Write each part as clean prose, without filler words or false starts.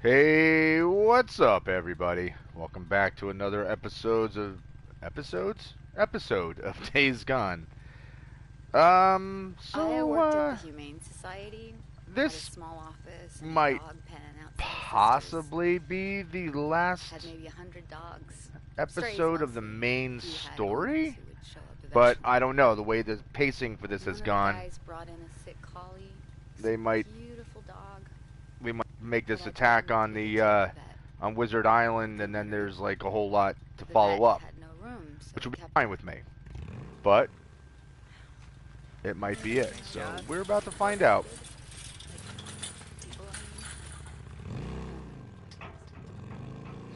Hey, what's up, everybody? Welcome back to another episode of Days Gone. I worked at the Humane Society, had a This small office and a might dog pen outside of Sisters. possibly be the last Had maybe 100 dogs. Strays episode of the mostly. main We had owners story, who would show up but eventually. I don't know. The way the pacing for this One has of the gone, guys brought in a sick collie. they Some might beautiful dog. we might make But this I told attack him to on take it the to the vet. on Wizard Island, For and then dinner. there's like a whole lot to The follow vet up, had no room, so which he would be kept fine her. with me. But it might be it. So we're about to find out. People,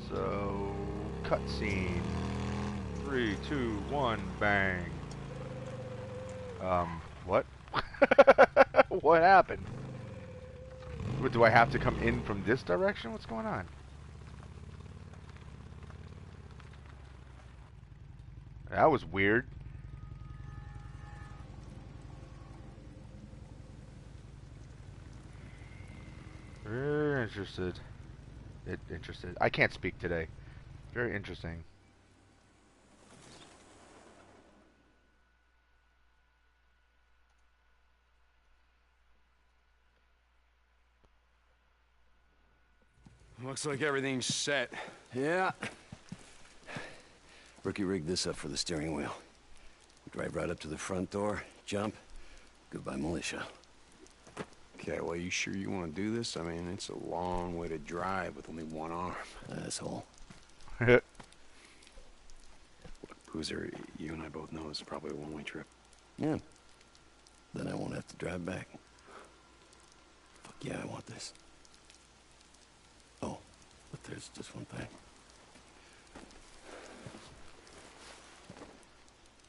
So, cutscene. 3, 2, 1, bang. What? What happened? What, do I have to come in from this direction? What's going on? That was weird. Very interested. Interested. I can't speak today. Very interesting. Looks like everything's set. Yeah. Rookie rigged this up for the steering wheel. Drive right up to the front door, jump, goodbye militia. Okay, well, you sure you want to do this? I mean, it's a long way to drive with only one arm. Asshole. Look, Boozer, you and I both know it's probably a one-way trip. Yeah. Then I won't have to drive back. Fuck yeah, I want this. Oh, but there's just one thing.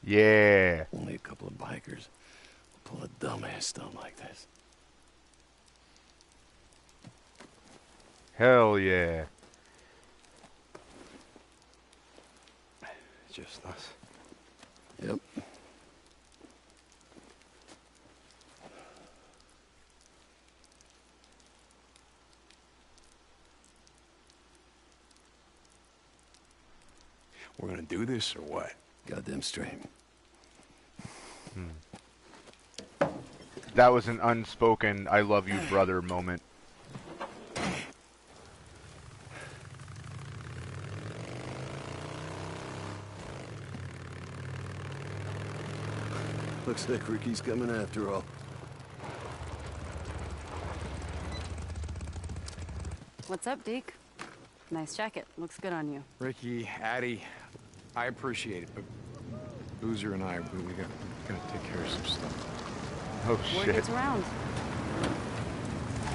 Yeah. Only a couple of bikers will pull a dumbass stunt like this. Hell yeah. Just us. Yep. We're gonna do this or what? Goddamn straight. That was an unspoken I love you brother moment. Looks like Ricky's coming after all. What's up, Deke? Nice jacket. Looks good on you. Ricky, Addie, I appreciate it, but Boozer and I, we're gonna take care of some stuff. Oh Word shit. gets around.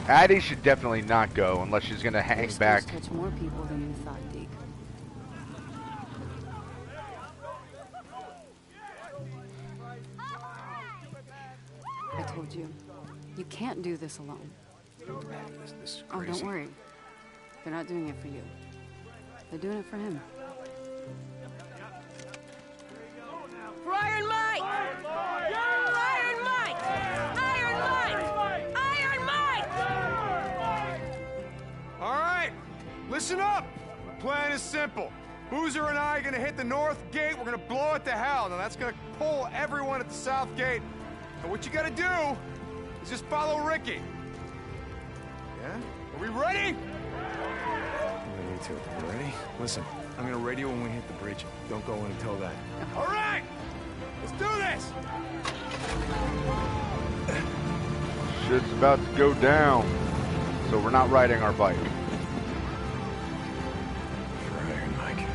Addie should definitely not go unless she's gonna hang Your back. schools touch more people than you thought, Deke. I told you, you can't do this alone. This is Oh, crazy. don't worry. They're not doing it for you. They're doing it for him. Iron Mike! Iron Mike! Iron Mike! Iron Mike! All right, listen up. The plan is simple. Boozer and I are gonna hit the north gate. We're gonna blow it to hell. Now that's gonna pull everyone at the south gate. And what you gotta do is just follow Ricky. Yeah? Are we ready? Me too. You ready? Listen, I'm gonna radio when we hit the bridge. Don't go in until then. All right! Let's do this! Shit's about to go down. So we're not riding our bike. For Iron Mike.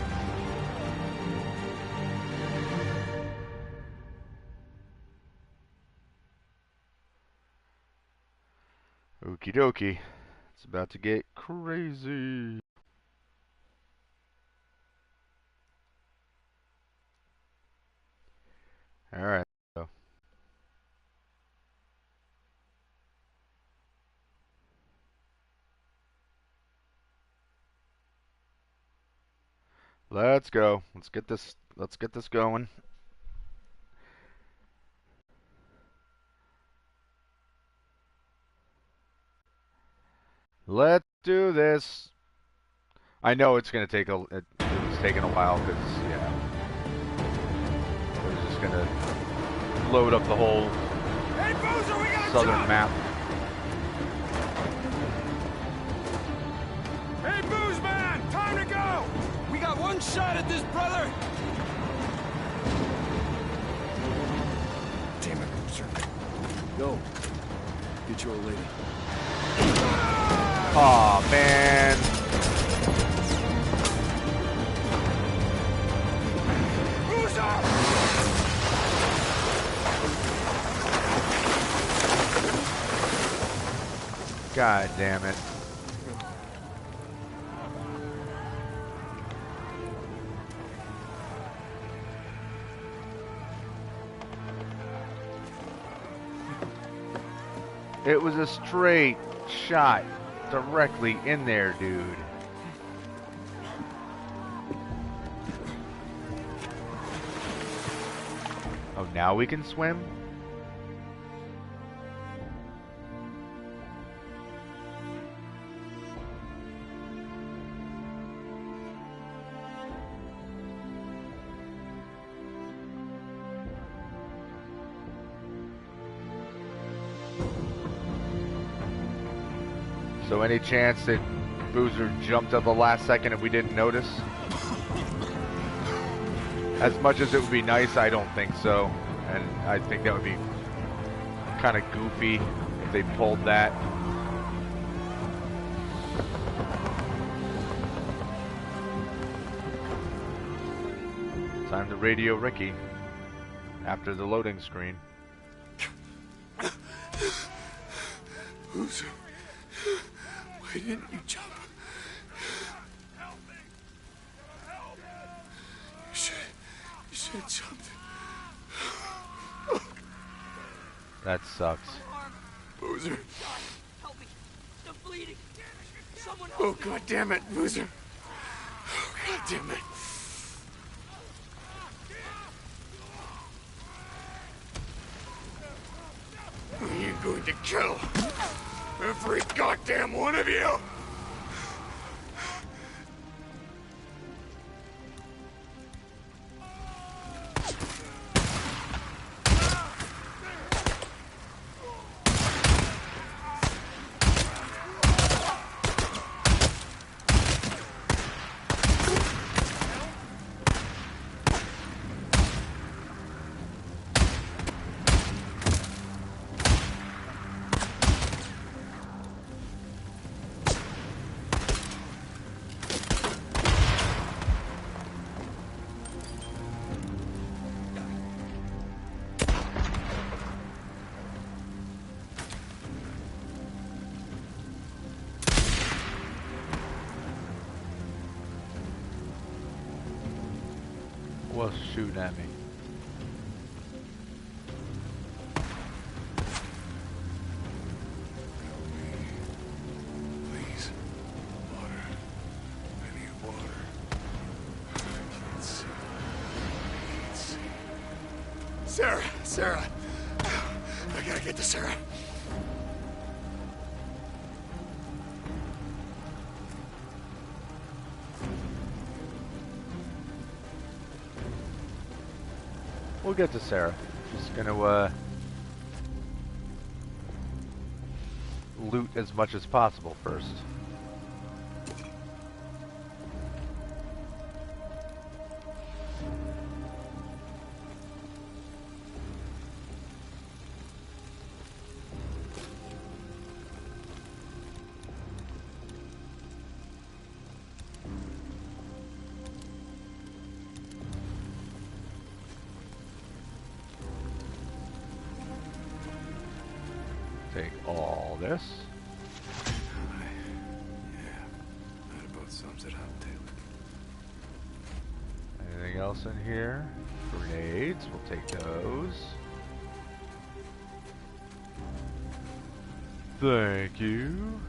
Okie dokie. It's about to get crazy. Alright. So. Let's go. Let's get this going. Let's do this. I know it's gonna take it's taking a while because yeah, we're just gonna load up the whole Hey, Boozer, we got a southern jump! map. Hey, Booze Man, time to go! We got one shot at this, brother! Damn it, Boozer. Go. Get your old lady. Aw, man. Boozer! God damn it. It was a straight shot directly in there, dude. Oh, now we can swim? So any chance that Boozer jumped at the last second and we didn't notice? As much as it would be nice, I don't think so. And I think that would be kind of goofy if they pulled that. Time to radio Ricky after the loading screen. Boozer. Why didn't you jump? You should have jumped. That sucks. Boozer. Help me. I'm bleeding. Someone Oh, God damn it, Boozer. Oh, God damn it. Are you going to kill every goddamn one of you? Was shooting at me. Please. Water. I need water. I can't see. I can't see. Sarah! I gotta get to Sarah. We'll get to Sarah. Just gonna loot as much as possible first. Take all this. Yeah, that about sums it up, Taylor. Anything else in here? Grenades, we'll take those. Thank you.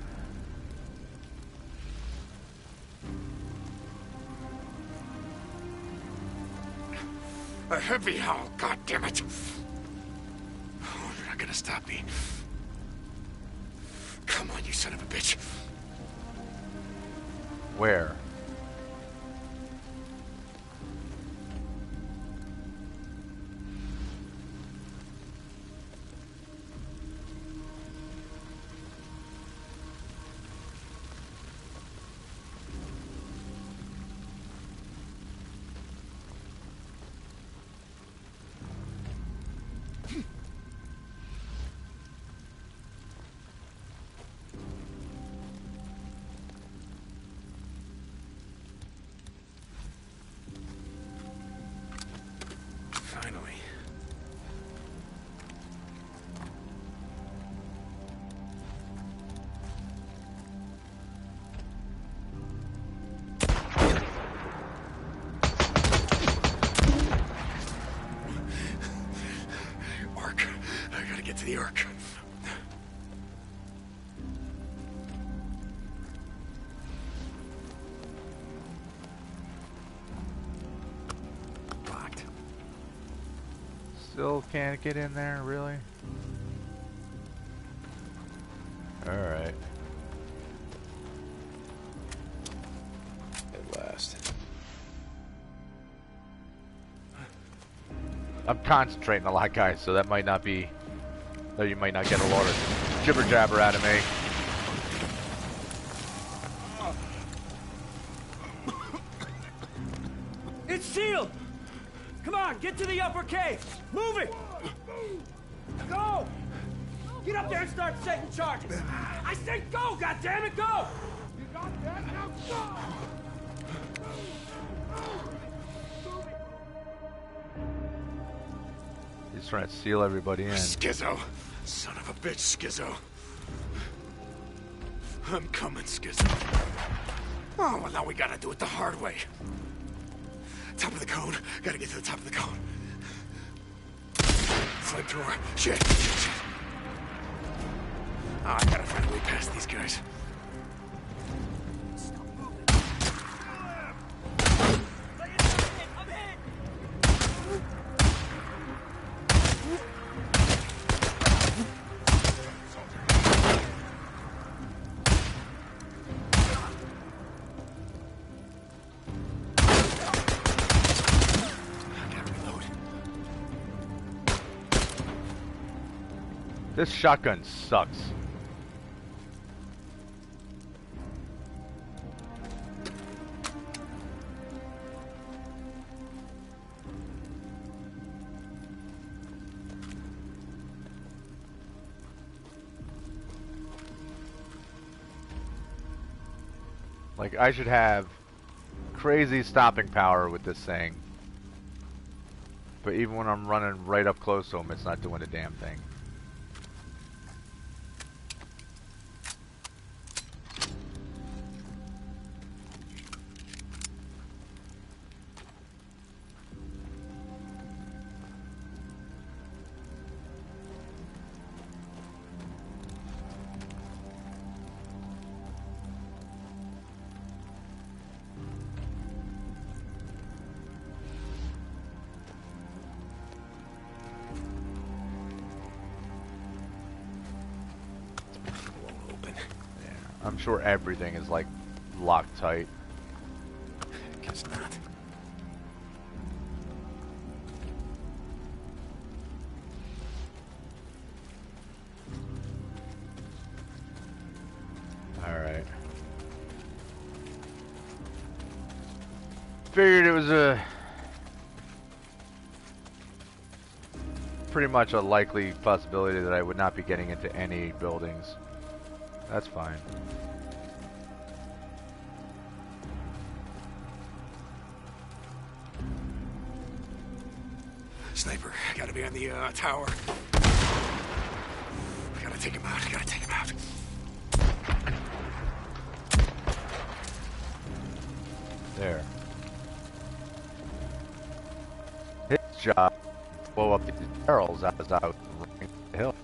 A heavy howl, goddammit! Oh, you're not gonna stop me. Come on, you son of a bitch. Where? Finally. Ark. I gotta get to the Ark. Locked. Still can't get in there, really? Alright. At last. I'm concentrating a lot, guys, so that might not be... though you might not get a lot of jibber jabber out of me. It's sealed! Come on, get to the upper cave! Move it! Go! Get up there and start setting charges! I said go, goddammit, go! You got that? Now go! He's trying to seal everybody in. Skizzo. Son of a bitch, Skizzo. I'm coming, Skizzo. Oh, well, now we gotta do it the hard way. Top of the cone. Gotta get to the top of the cone. Flamethrower. Shit. Oh, I gotta find a way past these guys. This shotgun sucks. Like, I should have crazy stopping power with this thing. But even when I'm running right up close to him, it's not doing a damn thing. I'm sure everything is like locked tight. Guess not. Alright. Figured it was a pretty much a likely possibility that I would not be getting into any buildings. That's fine. Sniper, gotta be on the tower. Gotta take him out, gotta take him out. There. His job, blow up these barrels as I was running the hill.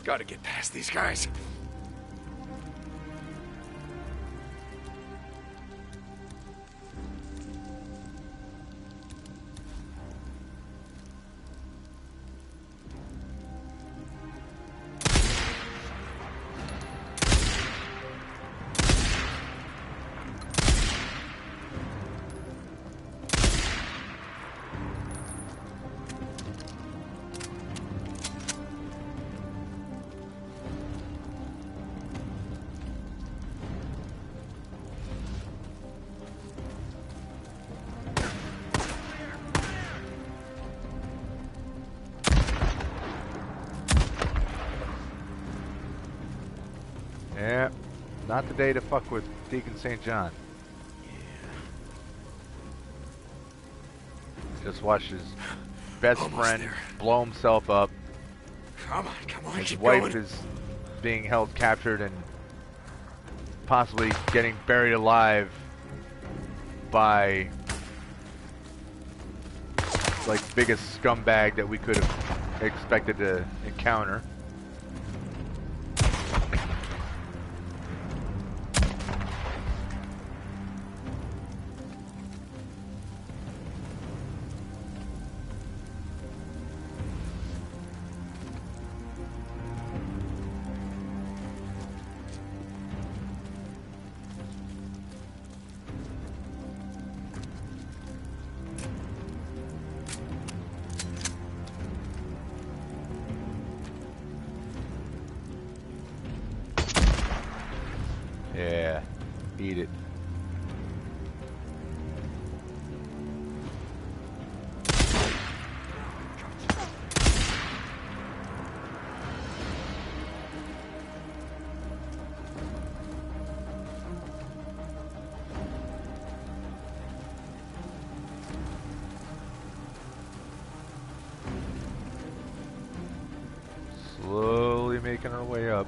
Gotta get past these guys. Yeah, not the day to fuck with Deacon St. John. Just watched his best Almost friend there. blow himself up. Come on, His keep wife going. is being held captured and possibly getting buried alive by like biggest scumbag that we could have expected to encounter. Yeah, eat it. Slowly making our way up.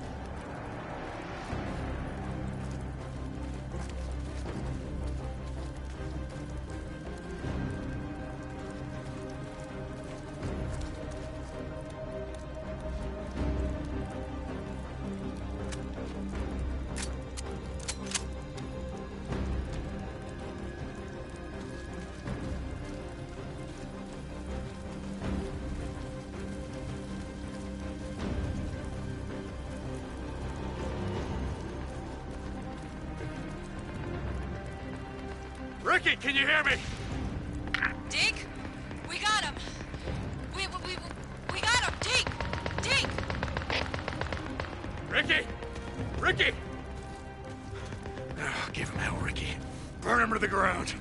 Ricky, can you hear me? Deke, we got him. We got him. Deke. Ricky! Ricky! Oh, give him hell, Ricky. Burn him to the ground.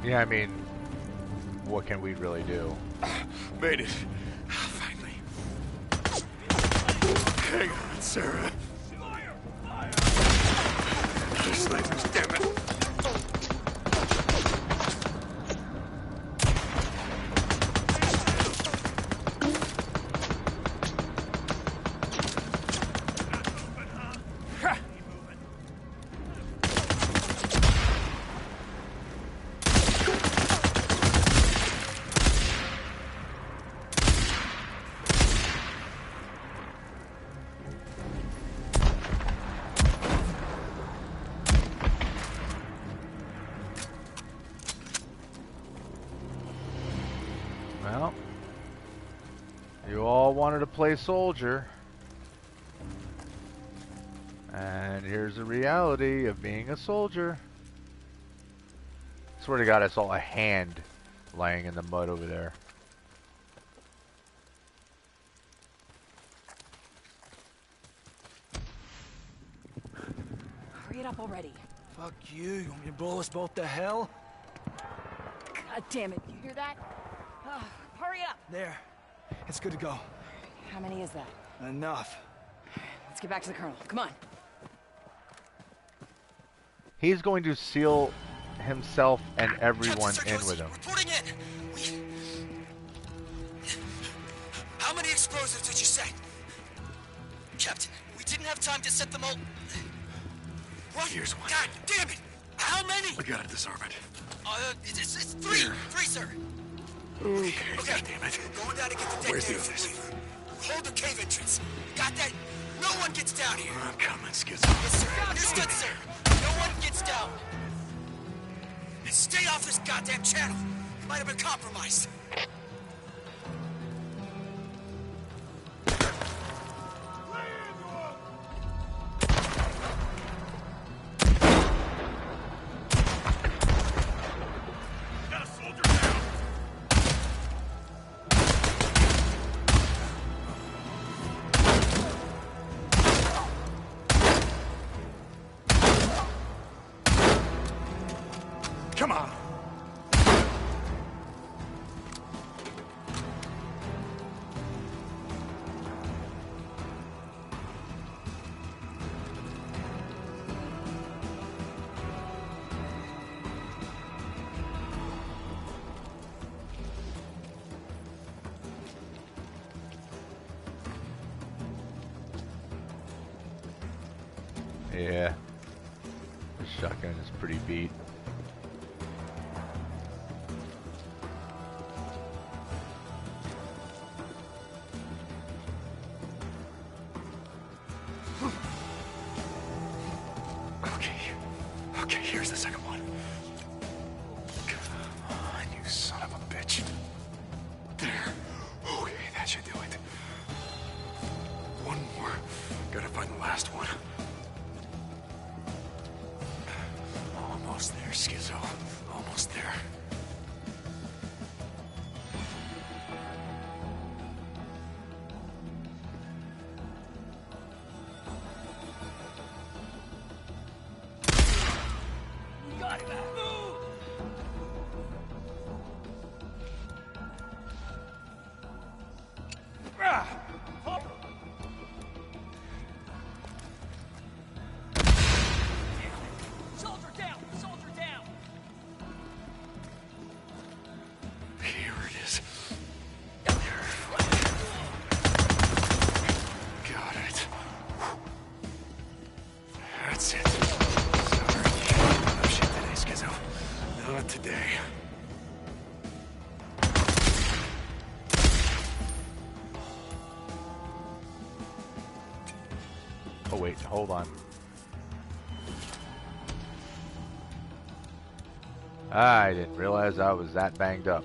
Yeah, I mean, what can we really do? Made it. Finally. Hang on, Sarah. They're snipers, damn it. Well, you all wanted to play soldier. And here's the reality of being a soldier. Swear to God, I saw a hand laying in the mud over there. Hurry it up already. Fuck you. You want me to blow us both to hell? God damn it. You hear that? Hurry up. There. It's good to go. How many is that? Enough. Let's get back to the colonel. Come on. He's going to seal himself and everyone in with him. Reporting in. How many explosives did you set? Captain, we didn't have time to set them all. What? Here's one. God damn it! How many? We gotta disarm it. It's three. Here. Three, sir. Okay, Okay. God damn it. Going down to get the Where's the detonator others? from you. Hold the cave entrance. Got that? No one gets down here. I'm coming, Skizz. Yes, sir. Understood, sir. No one gets down. And stay off this goddamn channel. Might have been compromised. Got a soldier down. Come on. Yeah. The shotgun is pretty beat. Okay, here's the second one. Come on, you son of a bitch. There. Okay, that should do it. One more. Gotta find the last one. Almost there, Schizo. Almost there. Soldier down! Soldier down! Here it is. Got it. That's it. Sorry. No shit today, Schizo. Not today. Oh wait, hold on. I didn't realize I was that banged up.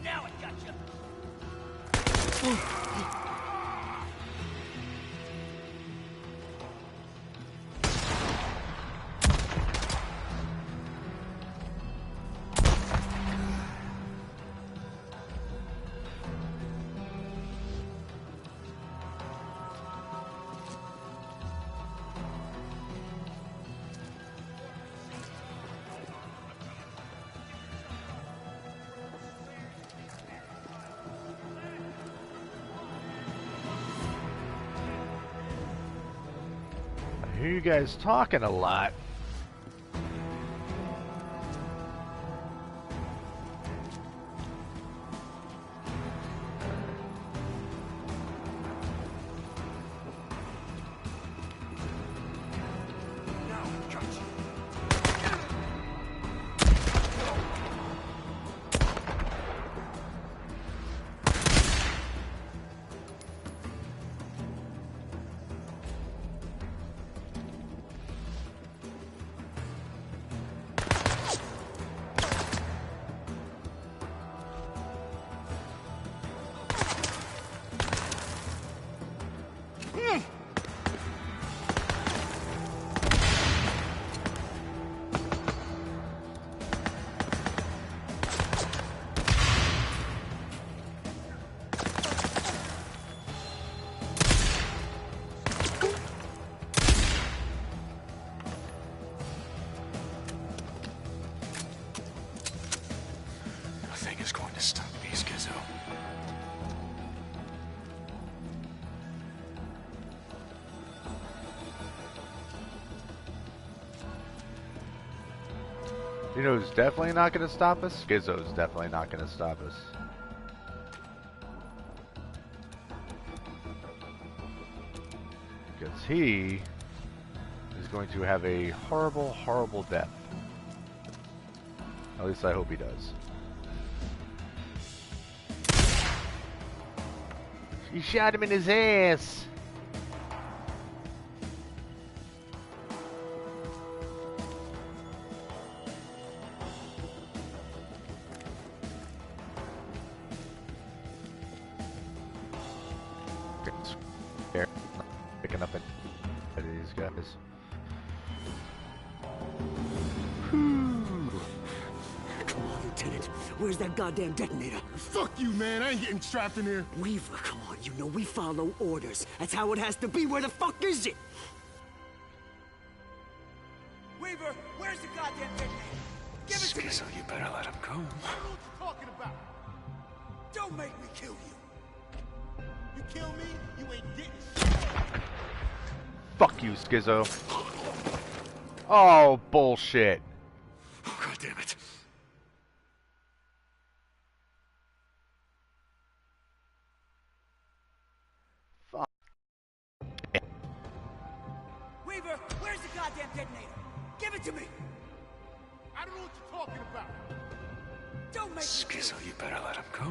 Now it got you! I hear you guys talking a lot. Nothing is going to stop me, Schizo. You know who's definitely not going to stop us? Schizo's definitely not going to stop us. Because he is going to have a horrible, horrible death. At least I hope he does. He shot him in his ass! There, picking up at these guys. Come on, Lieutenant. Where's that goddamn detonator? Fuck you, man. I ain't getting strapped in here. Weaver, come on. You know we follow orders. That's how it has to be. Where the fuck is it? Weaver, where's the goddamn detonator? Give it to me. Schizo, you better let him go. I don't know what you're talking about. Don't make me kill you. You kill me, you ain't getting shit. Fuck you, Schizo. Oh, bullshit. Oh, God damn it. Fuck. Weaver, where's the goddamn detonator? Give it to me! I don't know what you're talking about. Don't make me do Skizzo, it. you better let him go.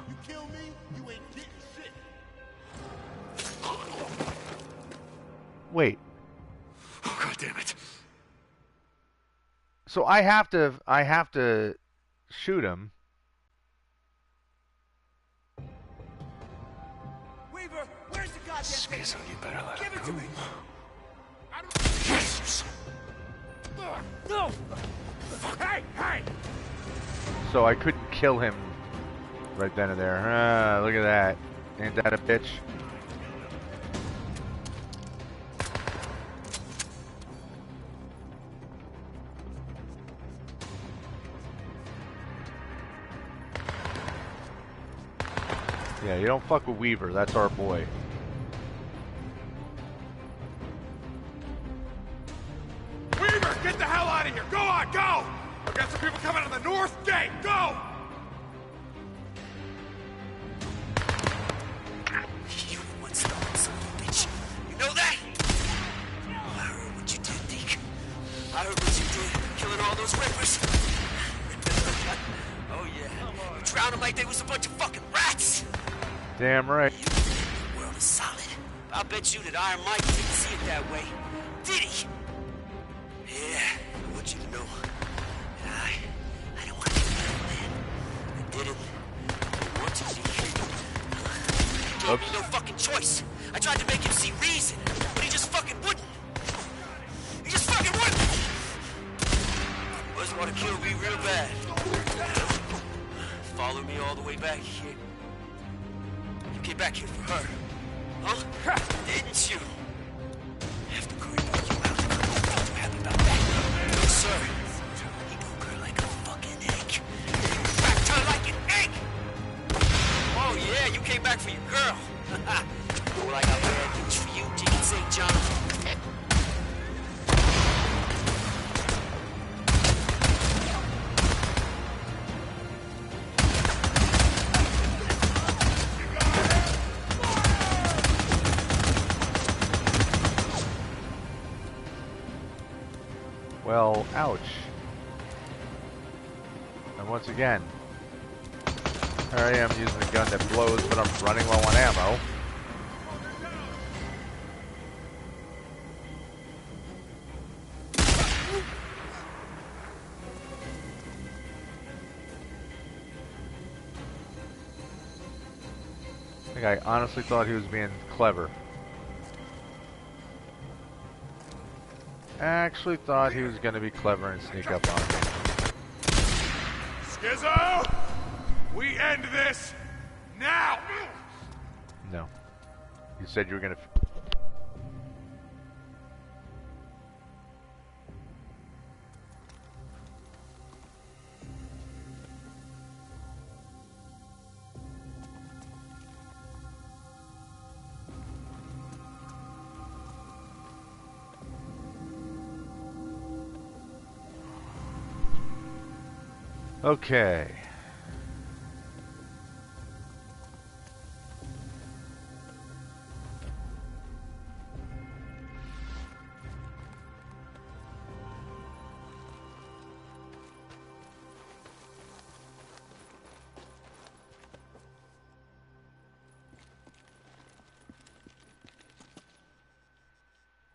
You kill me, you ain't getting shit. Wait. Oh, God damn it. So I have to shoot him. Weaver, where's the goddamn Skizzo, detonator? you better let Give him it to go. me! Yes, you son. No! Hey, hey! So I couldn't kill him right then and there. Ah, look at that. Ain't that a bitch? Yeah, you don't fuck with Weaver. That's our boy. Weaver, get the hell out of here! Go on, go! I've got some people coming on the north gate! Go! You one stubborn son of a bitch. You know that? I heard what you did, Deke. I heard what you did, killing all those rippers. Oh yeah, you drowned them like they was a bunch of fucking rats. Damn right. The world is solid. I'll bet you that Iron Mike didn't see it that way. Did he? Yeah, I want you to know that I don't want to be that man. I didn't want to see him. He gave me no fucking choice. I tried to make him see reason, but he just fucking wouldn't. He just fucking wouldn't. Must want to kill me real bad. Follow me all the way back here. You came back here for her. Huh? Didn't you? After Curry broke you out, you happy about that? No, sir. He broke her like a fucking egg. He cracked her like an egg! Oh, yeah, you came back for your girl. Well, I got bad news for you, Deacon St. John. Well, ouch. And once again, here I am using a gun that blows, but I'm running low on ammo. I think I honestly thought he was being clever. Actually thought he was going to be clever and sneak up on me. Skizzo! We end this now! No. You said you were going to... Okay.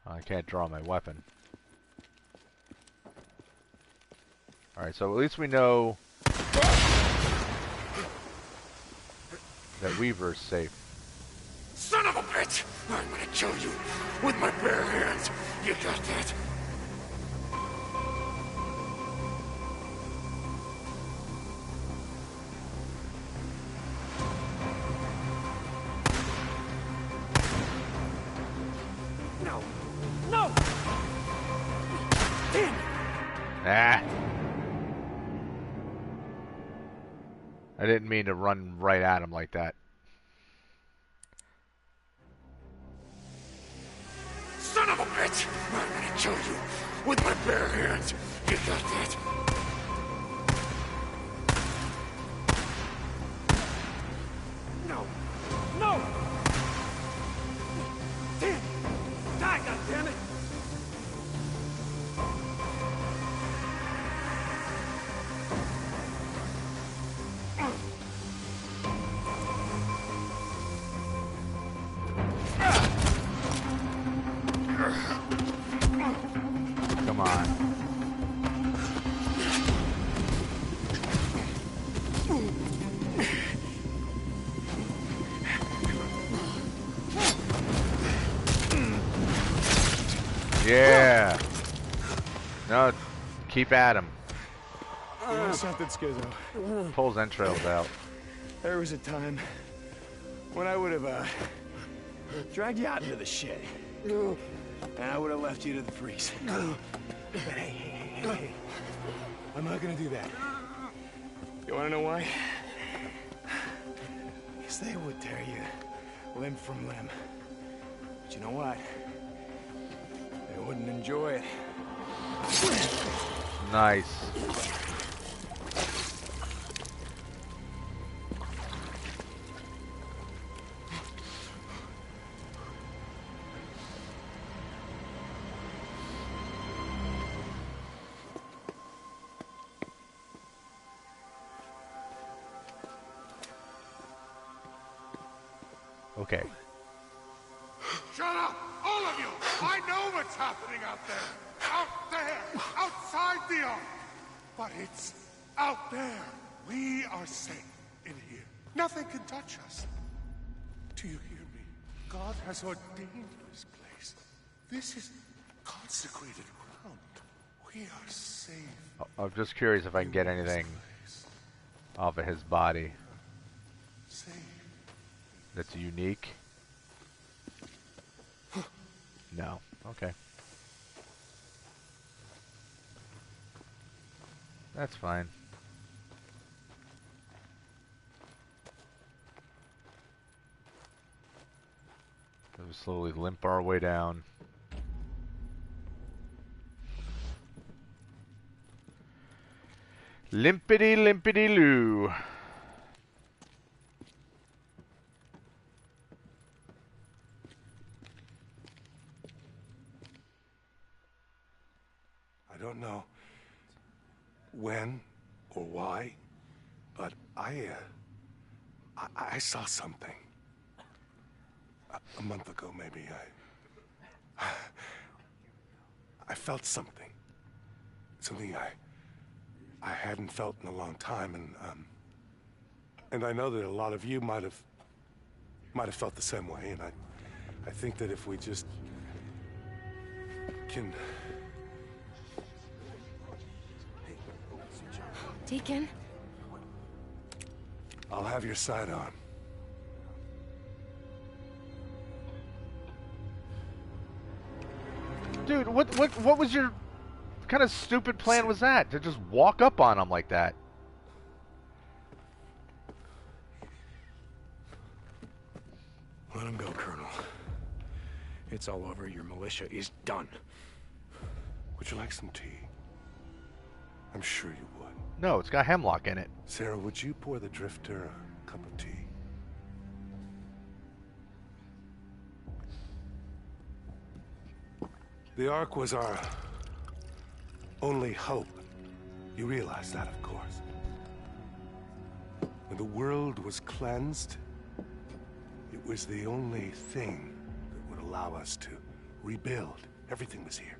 I can't draw my weapon. Alright, so at least we know that Weaver's safe. Son of a bitch! I'm gonna kill you with my bare hands. You got that? No! No! Damn it! Ah! I didn't mean to run right at him like that. Son of a bitch! I'm gonna kill you with my bare hands. You got that? No! No! Damn! Die, goddammit! Come on. Yeah. No, keep at him. You know something, Skizzo? Pulls entrails out. There was a time when I would have dragged you out into the shed. And I would have left you to the freaks. But hey. I'm not gonna do that. You wanna know why? Because they would tear you limb from limb. But you know what? They wouldn't enjoy it. Nice. Okay. Shut up, all of you! I know what's happening out there! Out there! Outside the ark! But it's out there! We are safe in here. Nothing can touch us. Do you hear me? God has ordained this place. This is consecrated ground. We are safe. I'm just curious if I can get anything off of his body Safe. that's unique. No. Okay. That's fine. We'll slowly limp our way down. Limpity limpity loo. I don't know when or why, but I saw something. A month ago, maybe, I felt something. Something I hadn't felt in a long time, and I know that a lot of you might have felt the same way, and I think that if we just can... Deacon? I'll have your side on. Dude, what was your kind of stupid plan was that? To just walk up on him like that? Let him go, Colonel. It's all over. Your militia is done. Would you like some tea? I'm sure you would. No, it's got hemlock in it. Sarah, would you pour the drifter a cup of tea? The Ark was our only hope. You realize that, of course. When the world was cleansed, it was the only thing that would allow us to rebuild. Everything was here.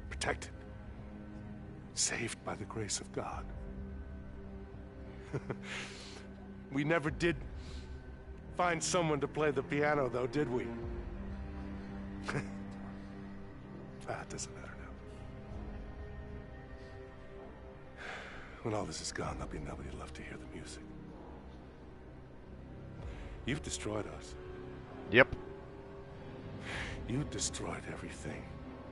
Protected. Saved by the grace of God. We never did find someone to play the piano, though, did we? It doesn't matter now. When all this is gone, there'll be nobody left to hear the music. You've destroyed us. Yep. You destroyed everything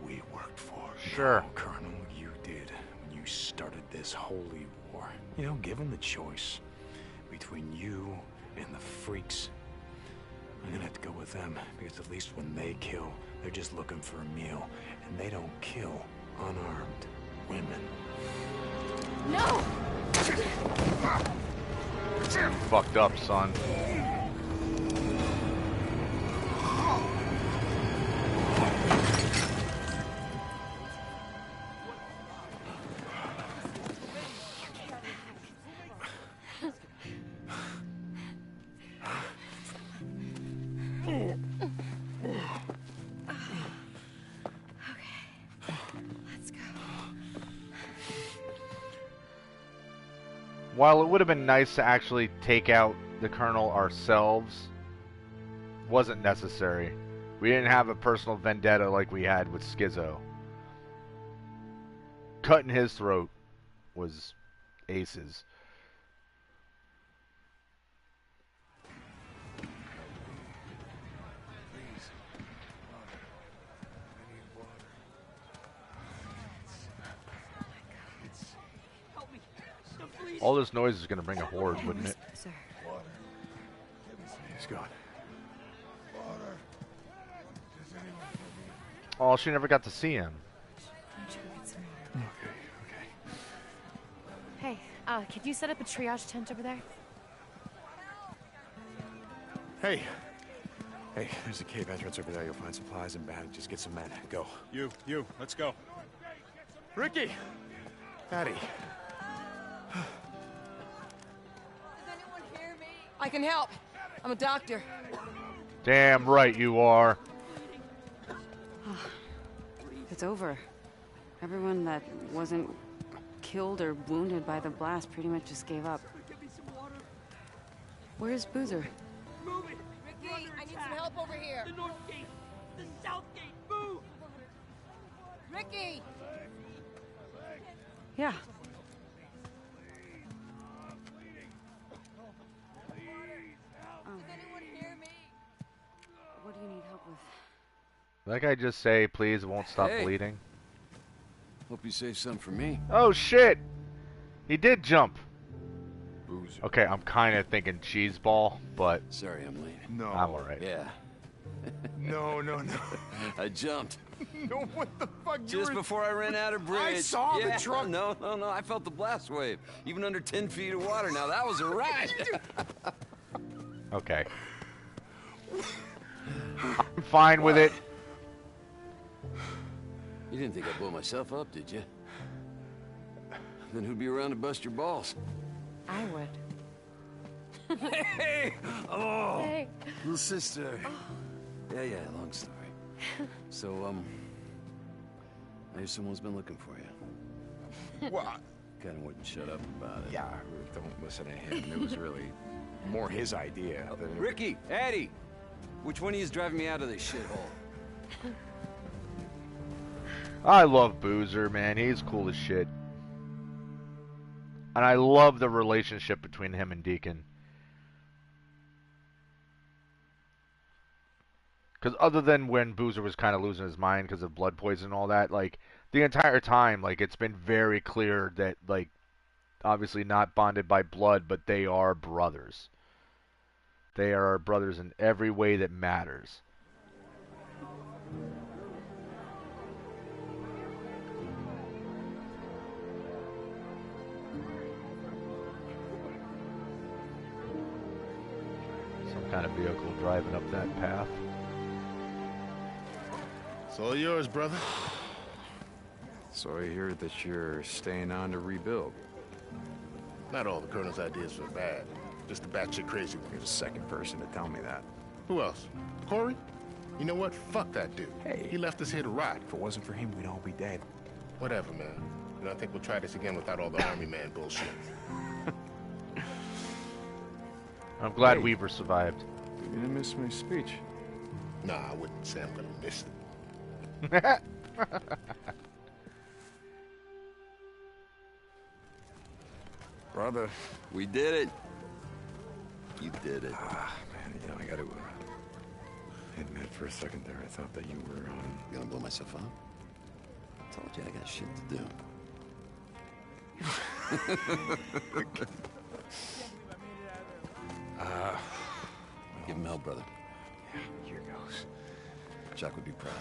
we worked for. Sure. No, Colonel, you did when you started this holy war. You know, given the choice between you and the freaks, I'm gonna have to go with them, because at least when they kill, they're just looking for a meal, and they don't kill unarmed women. No! Fucked up, son. Let's go. While it would have been nice to actually take out the Colonel ourselves, wasn't necessary. We didn't have a personal vendetta like we had with Schizo. Cutting his throat was aces. All this noise is going to bring a horde, wouldn't it? Sir. He's gone. Oh, she never got to see him. Okay. Hey, could you set up a triage tent over there? Hey, there's a cave entrance over there. You'll find supplies and bandages. Get some men. Go. You, let's go. Ricky! Patty. I can help. I'm a doctor. Damn right you are. It's over. Everyone that wasn't killed or wounded by the blast pretty much just gave up. Where's Boozer? Ricky, I need some help over here. The north gate! The south gate! Move! Ricky! Yeah. What do you need help with? That guy just say, please, it won't stop Hey. bleeding. Hope you save some for me. Oh, shit! He did jump. Boozer. Okay, I'm kind of thinking cheese ball, but Sorry I'm late. No. I'm alright. Yeah, No. I jumped. No, what the fuck? You Just were- before I ran out of bridge. I saw the Yeah, truck. No. I felt the blast wave. Even under 10 feet of water. Now that was a ride. Okay. I'm fine with it. You didn't think I'd blow myself up, did you? Then who'd be around to bust your balls? I would. Hey! Oh! Hey. Little sister. Yeah, long story. So, I hear someone's been looking for you. What? Kinda wouldn't shut up about it. Yeah, don't listen to him. It was really more his idea than... Ricky, Addie, which one of you is driving me out of this shithole? I love Boozer, man. He's cool as shit. And I love the relationship between him and Deacon. Because other than when Boozer was kind of losing his mind because of blood poison and all that, like, the entire time, like, it's been very clear that, like, obviously not bonded by blood, but they are brothers. They are brothers in every way that matters. Some kind of vehicle driving up that path. It's all yours, brother. So I hear that you're staying on to rebuild. Not all the Colonel's ideas were bad. Just the batshit crazy one. You're the second person to tell me that. Who else? Corey? You know what? Fuck that dude. Hey. He left us here to rot. If it wasn't for him, we'd all be dead. Whatever, man. I think we'll try this again without all the army man bullshit. I'm glad Hey. Weaver survived. You didn't miss my speech. Nah, I wouldn't say I'm gonna miss it. Brother. We did it. You did it. Man, you know, I gotta admit for a second there, I thought that you were, Gonna blow myself up? I told you I got shit to do. Give him hell, brother. Yeah, here goes. Chuck would be proud.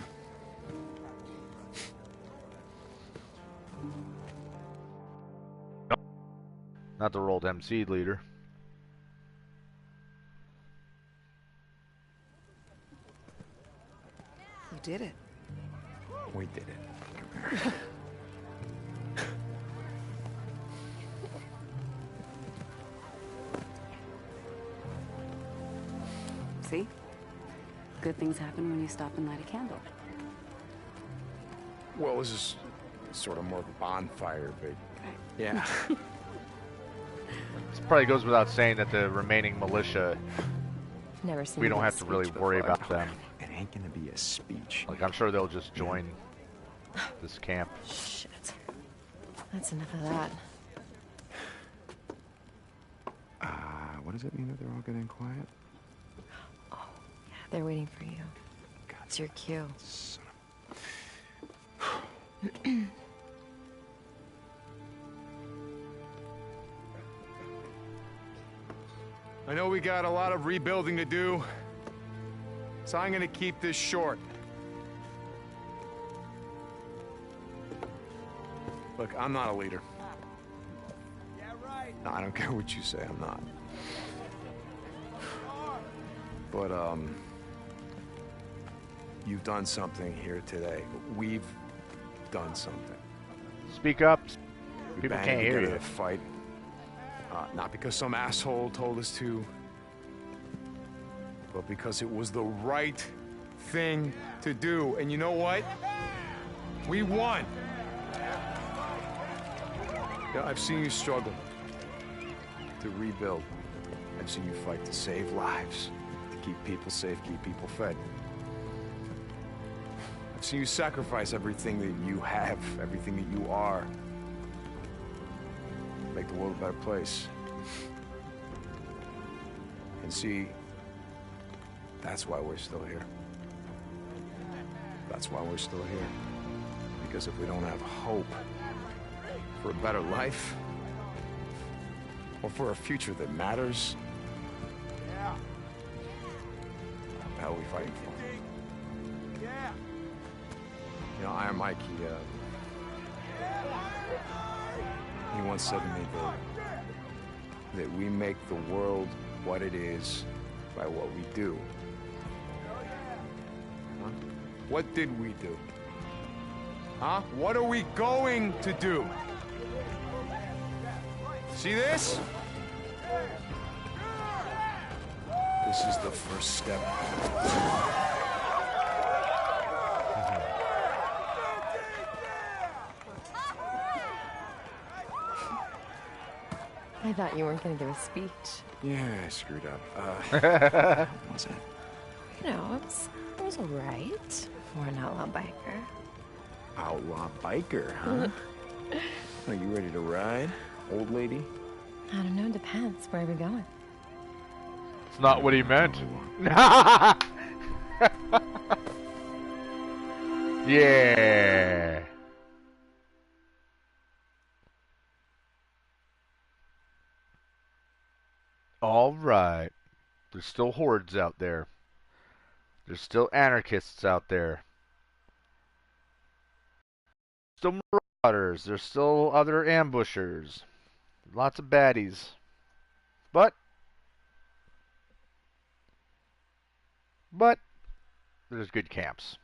Not the old MC leader. You did it. We did it. See? Good things happen when you stop and light a candle. Well, this is sort of more of a bonfire, but yeah. This probably goes without saying that the remaining militia, Never seen we don't that have to really speech worry before. about them. It ain't gonna be a speech. Like, I'm sure they'll just join this camp. Shit. That's enough of that. What does it mean that they're all getting quiet? Oh, yeah, they're waiting for you. God, It's your cue. son I know we got a lot of rebuilding to do, so I'm gonna keep this short. Look, I'm not a leader. Yeah, right. No, I don't care what you say, I'm not. But, you've done something here today. We've done something. Speak up. We People banded can't hear together you. to fight. Not because some asshole told us to, but because it was the right thing to do. And you know what? We won. Yeah, I've seen you struggle to rebuild. I've seen you fight to save lives, to keep people safe, keep people fed. I've seen you sacrifice everything that you have, everything that you are, make the world a better place. And see, that's why we're still here. That's why we're still here. Because if we don't have hope for a better life, or for a future that matters, what the hell are we fighting for? Yeah. You know, Iron Mike, he once said to me that we make the world what it is by what we do. Huh? What did we do? Huh? What are we going to do? See this? This is the first step. I thought you weren't going to give a speech. Yeah, I screwed up. What was it? You know, it was all right for an outlaw biker. Outlaw biker, huh? Are you ready to ride, old lady? I don't know, depends. Where are we going? It's not what he meant. Yeah. All right. There's still hordes out there. There's still anarchists out there. Still marauders. There's still other ambushers. Lots of baddies. But there's good camps.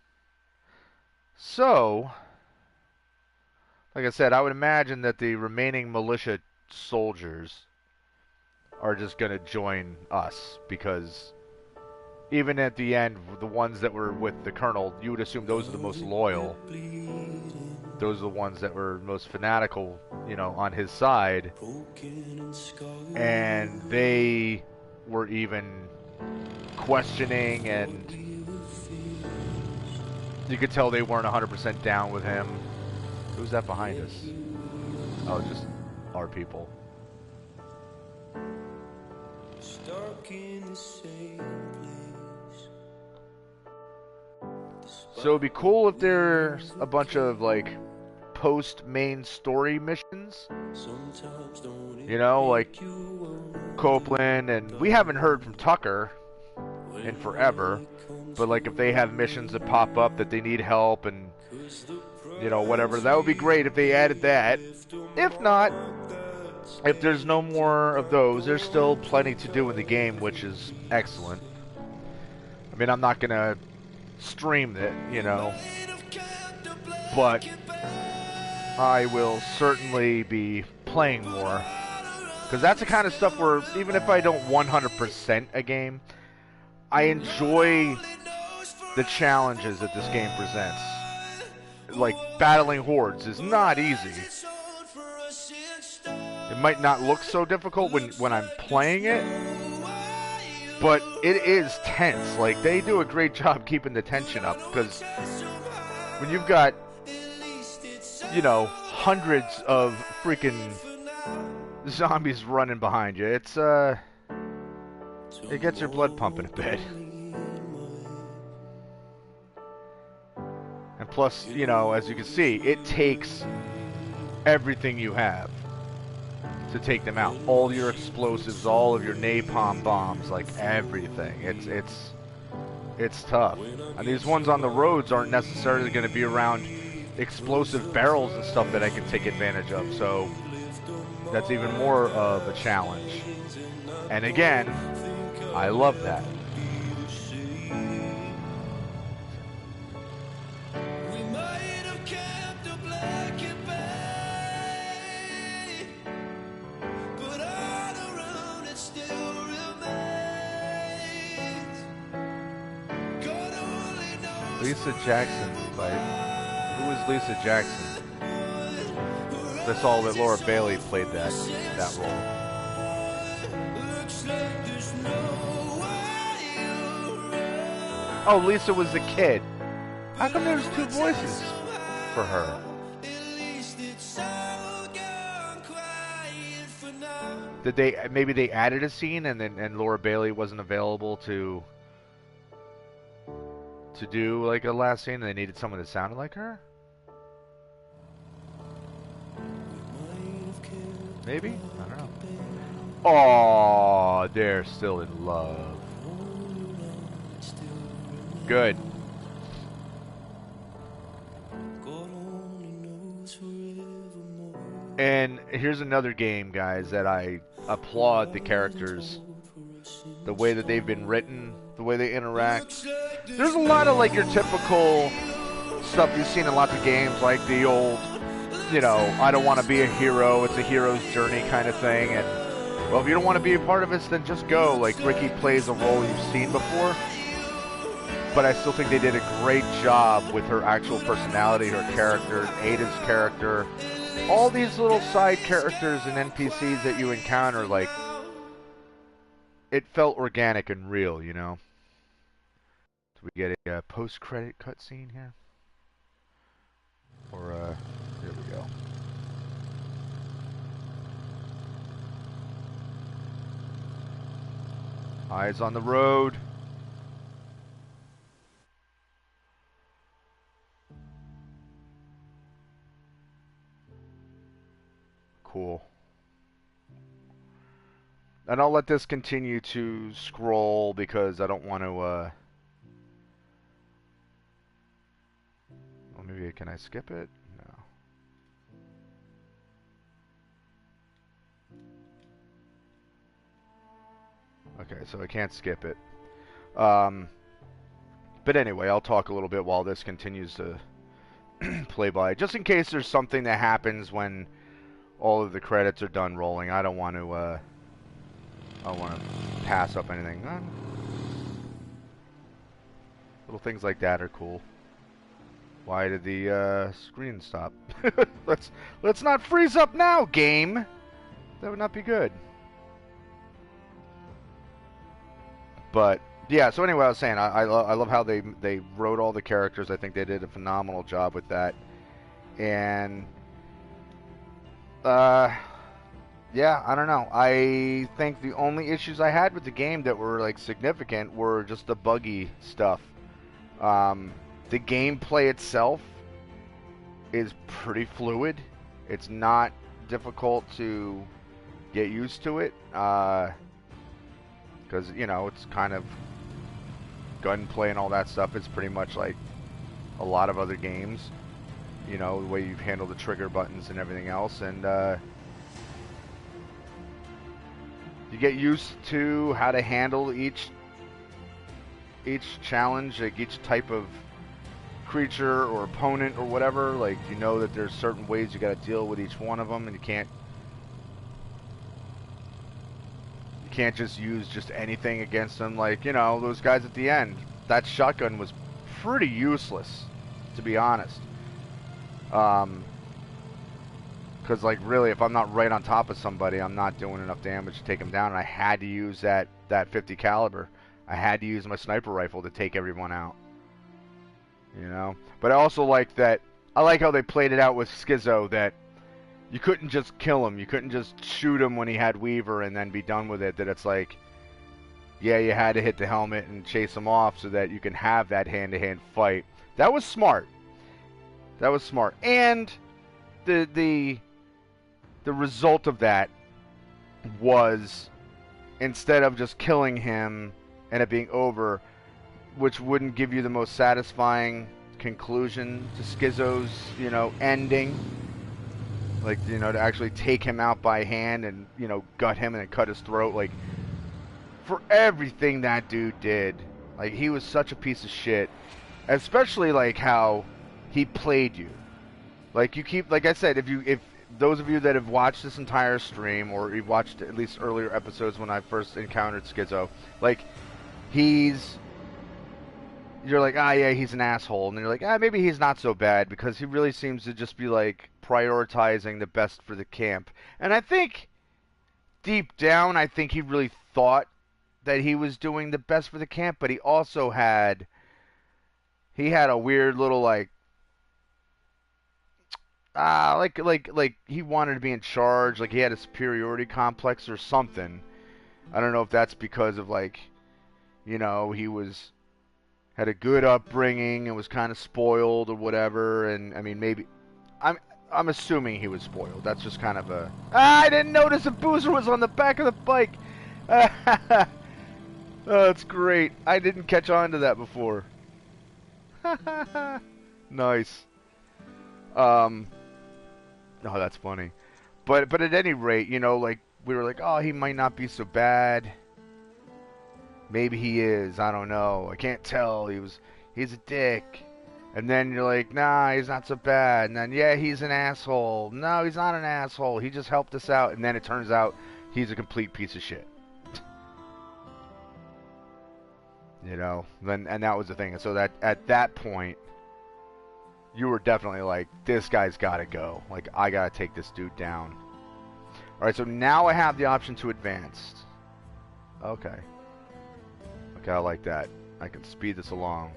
So, like I said, I would imagine that the remaining militia soldiers are just going to join us, because even at the end, the ones that were with the colonel, you would assume those are the most loyal. Those are the ones that were most fanatical, you know, on his side. And they were even questioning, and you could tell they weren't 100% down with him. Who's that behind us? Oh, just our people. So it'd be cool if there's a bunch of, like, post-main story missions. You know, like Copeland, and we haven't heard from Tucker in forever. But, like, if they have missions that pop up that they need help, and you know, whatever. That would be great if they added that. If not, if there's no more of those, there's still plenty to do in the game, which is excellent. I mean, I'm not going to stream it, you know, but I will certainly be playing more. Because that's the kind of stuff where, even if I don't 100% a game, I enjoy the challenges that this game presents. Like, battling hordes is not easy. It might not look so difficult when I'm playing it, but it is tense. Like, they do a great job keeping the tension up, because when you've got, you know, hundreds of freaking zombies running behind you, it's, it gets your blood pumping a bit. And plus, you know, as you can see, it takes everything you have to take them out. All your explosives, all of your napalm bombs, like everything. It's tough. And these ones on the roads aren't necessarily going to be around explosive barrels and stuff that I can take advantage of, so that's even more of a challenge. And again, I love that. Lisa Jackson, who is Lisa Jackson? I saw that Laura Bailey played that role. Oh, Lisa was the kid. How come there's two voices for her? Did maybe they added a scene and Laura Bailey wasn't available to do like a last scene and they needed someone that sounded like her? Maybe? I don't know. Oh, they're still in love. Good. And here's another game, guys, that I applaud the characters. The way that they've been written, the way they interact. There's a lot of like your typical stuff you've seen in lots of games, like the old, you know, I don't want to be a hero, it's a hero's journey kind of thing. And, well, if you don't want to be a part of it, then just go. Like, Ricky plays a role you've seen before. But I still think they did a great job with her actual personality, her character, Ada's character. All these little side characters and NPCs that you encounter, like, it felt organic and real, you know? Do we get a post-credit cutscene here? Or, here we go. Eyes on the road. Cool. And I'll let this continue to scroll because I don't want to, well, maybe, can I skip it? No. Okay, so I can't skip it. But anyway, I'll talk a little bit while this continues to play by. Just in case there's something that happens when all of the credits are done rolling. I don't want to pass up anything. Little things like that are cool. Why did the screen stop? Let's not freeze up now, game. That would not be good. But yeah, so anyway, I was saying I love how they wrote all the characters. I think they did a phenomenal job with that. And yeah, I don't know. I think the only issues I had with the game that were like significant were just the buggy stuff. The gameplay itself is pretty fluid. It's not difficult to get used to it, because, you know, it's kind of gunplay and all that stuff. It's pretty much like a lot of other games. You know, the way you handle the trigger buttons and everything else, and you get used to how to handle each challenge, like each type of creature or opponent or whatever. Like, you know that there's certain ways you got to deal with each one of them, and you can't just use just anything against them. Like, you know, those guys at the end, that shotgun was pretty useless, to be honest. Because, like, really, if I'm not right on top of somebody, I'm not doing enough damage to take them down, and I had to use that 50 caliber. I had to use my sniper rifle to take everyone out. You know? But I also like that, I like how they played it out with Schizo, that you couldn't just kill him. You couldn't just shoot him when he had Weaver and then be done with it. That it's like, yeah, you had to hit the helmet and chase him off so that you can have that hand-to-hand fight. That was smart. That was smart. And the result of that was, instead of just killing him and it being over, which wouldn't give you the most satisfying conclusion to Schizo's, you know, ending. Like, you know, to actually take him out by hand and, you know, gut him and then cut his throat. Like, for everything that dude did, like, he was such a piece of shit. Especially, like, how he played you. Like, you keep, like I said, if those of you that have watched this entire stream, or you've watched at least earlier episodes when I first encountered Schizo, like, you're like, ah, yeah, he's an asshole. And then you're like, ah, maybe he's not so bad, because he really seems to just be, like, prioritizing the best for the camp. And I think, deep down, I think he really thought that he was doing the best for the camp, but he also had a weird little, like he wanted to be in charge, like he had a superiority complex or something. I don't know if that's because of, like, you know, he had a good upbringing and was kind of spoiled or whatever, and I mean, maybe I'm assuming he was spoiled. That's just kind of a, I didn't notice a Boozer was on the back of the bike. Oh, that's great. I didn't catch on to that before. Nice. No, that's funny. But at any rate, you know, like, we were like, oh, he might not be so bad. Maybe he is. I don't know. I can't tell. He's a dick. And then you're like, nah, he's not so bad. And then, yeah, he's an asshole. No, he's not an asshole. He just helped us out. And then it turns out he's a complete piece of shit. You know? And that was the thing. And so that at that point, you were definitely like, this guy's got to go. Like, I got to take this dude down. All right, so now I have the option to advance. Okay. Okay, I like that. I can speed this along.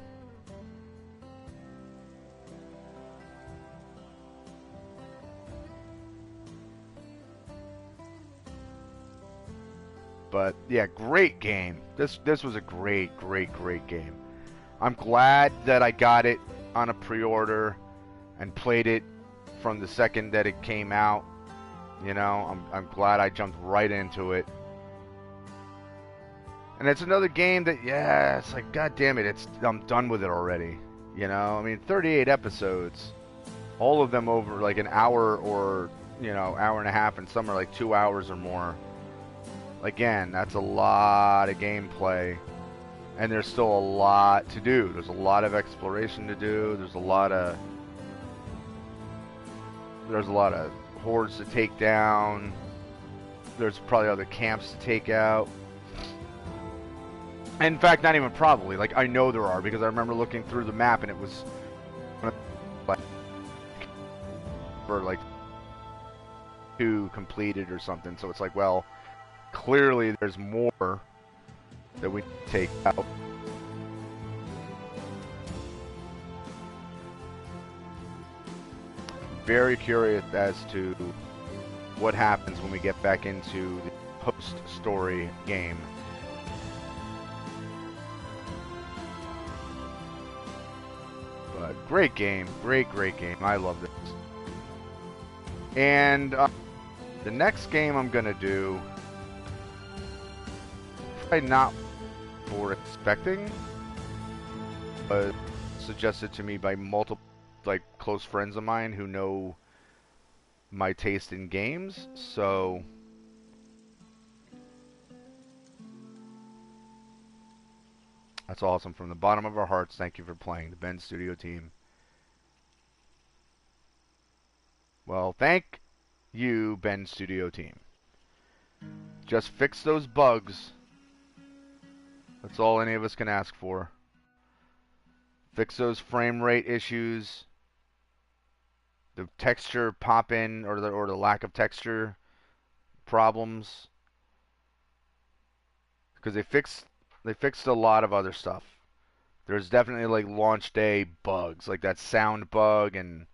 But yeah, great game. This was a great game. I'm glad that I got it on a pre-order and played it from the second that it came out. You know, I'm glad I jumped right into it. And it's another game that, yeah, it's like, god damn it, I'm done with it already. You know, I mean, 38 episodes, all of them over like an hour or, you know, hour and a half, and some are like 2 hours or more. Again, that's a lot of gameplay, and there's still a lot to do. There's a lot of exploration to do. There's a lot of hordes to take down. There's probably other camps to take out. In fact, not even probably. Like, I know there are, because I remember looking through the map and it was for like 2 completed or something. So it's like, well, clearly there's more that we take out. Very curious as to what happens when we get back into the post-story game. But great game, great game. I love this. And the next game I'm gonna do, probably not for expecting, but suggested to me by multiple like close friends of mine who know my taste in games, so that's awesome. From the bottom of our hearts, thank you for playing. The Ben Studio team. Well, thank you, Ben Studio team. Just fix those bugs. That's all any of us can ask for. Fix those frame rate issues, the texture pop in or the lack of texture problems, because they fixed a lot of other stuff. There's definitely like launch day bugs, like that sound bug and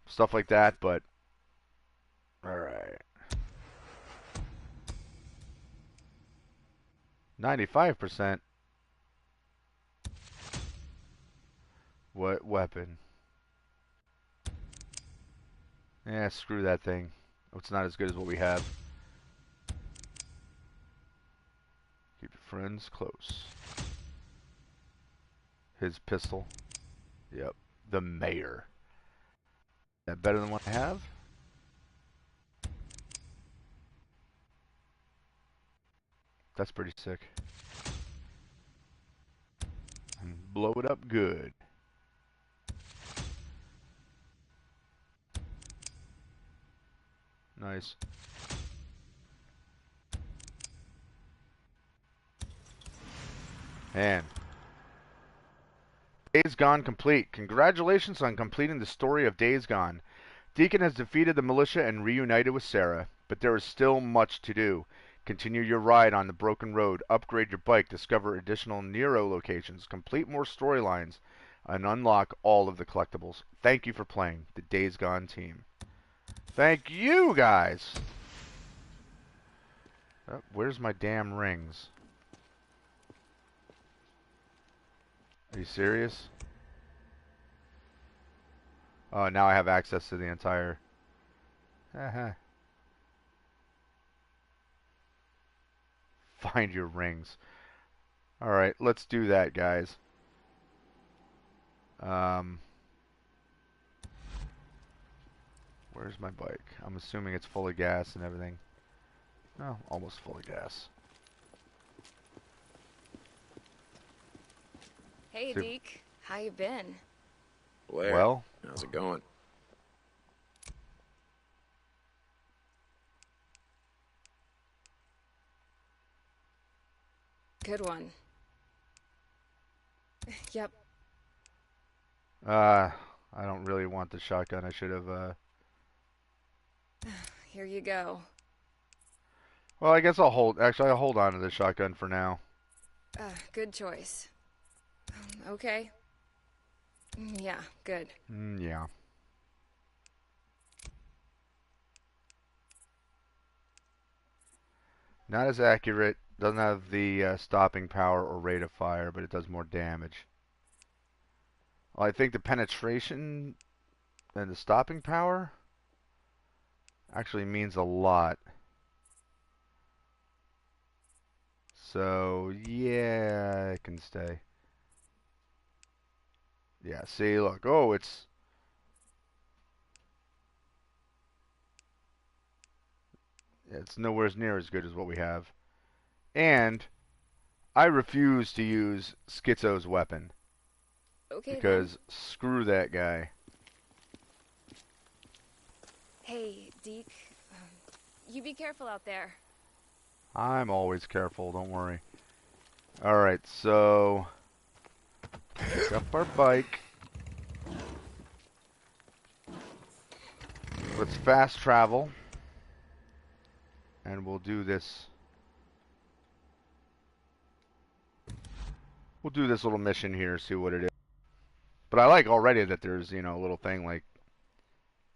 stuff like that, but all right. 95%. What weapon? Yeah, screw that thing. It's not as good as what we have. Keep your friends close. His pistol. Yep. The mayor. Is that better than what I have? That's pretty sick. And blow it up good. Nice. And Days Gone complete. Congratulations on completing the story of Days Gone. Deacon has defeated the militia and reunited with Sarah, but there is still much to do. Continue your ride on the broken road, upgrade your bike, discover additional Nero locations, complete more storylines, and unlock all of the collectibles. Thank you for playing the Days Gone team. Thank you, guys! Oh, where's my damn rings? Are you serious? Oh, now I have access to the entire... Find your rings. Alright, let's do that, guys. Where's my bike? I'm assuming it's full of gas and everything. Oh, almost full of gas. Hey, Deke. How you been? Blair, well, how's it going? Good one. Yep. I don't really want the shotgun. I should have, Here you go. Well, I guess I'll hold... Actually, I'll hold on to the shotgun for now. Good choice. Okay. Yeah, good. Yeah. Not as accurate. Doesn't have the stopping power or rate of fire, but it does more damage. Well, I think the penetration and the stopping power actually means a lot. So, yeah, it can stay. Yeah, see, look. Oh, it's nowhere near as good as what we have. And I refuse to use Schizo's weapon. Okay, because then. screw that guy. Hey, Deke. You be careful out there. I'm always careful, don't worry. Alright, so... pick up our bike. Let's fast travel. And we'll do this. We'll do this little mission here, see what it is. But I like already that there's, you know, a little thing like,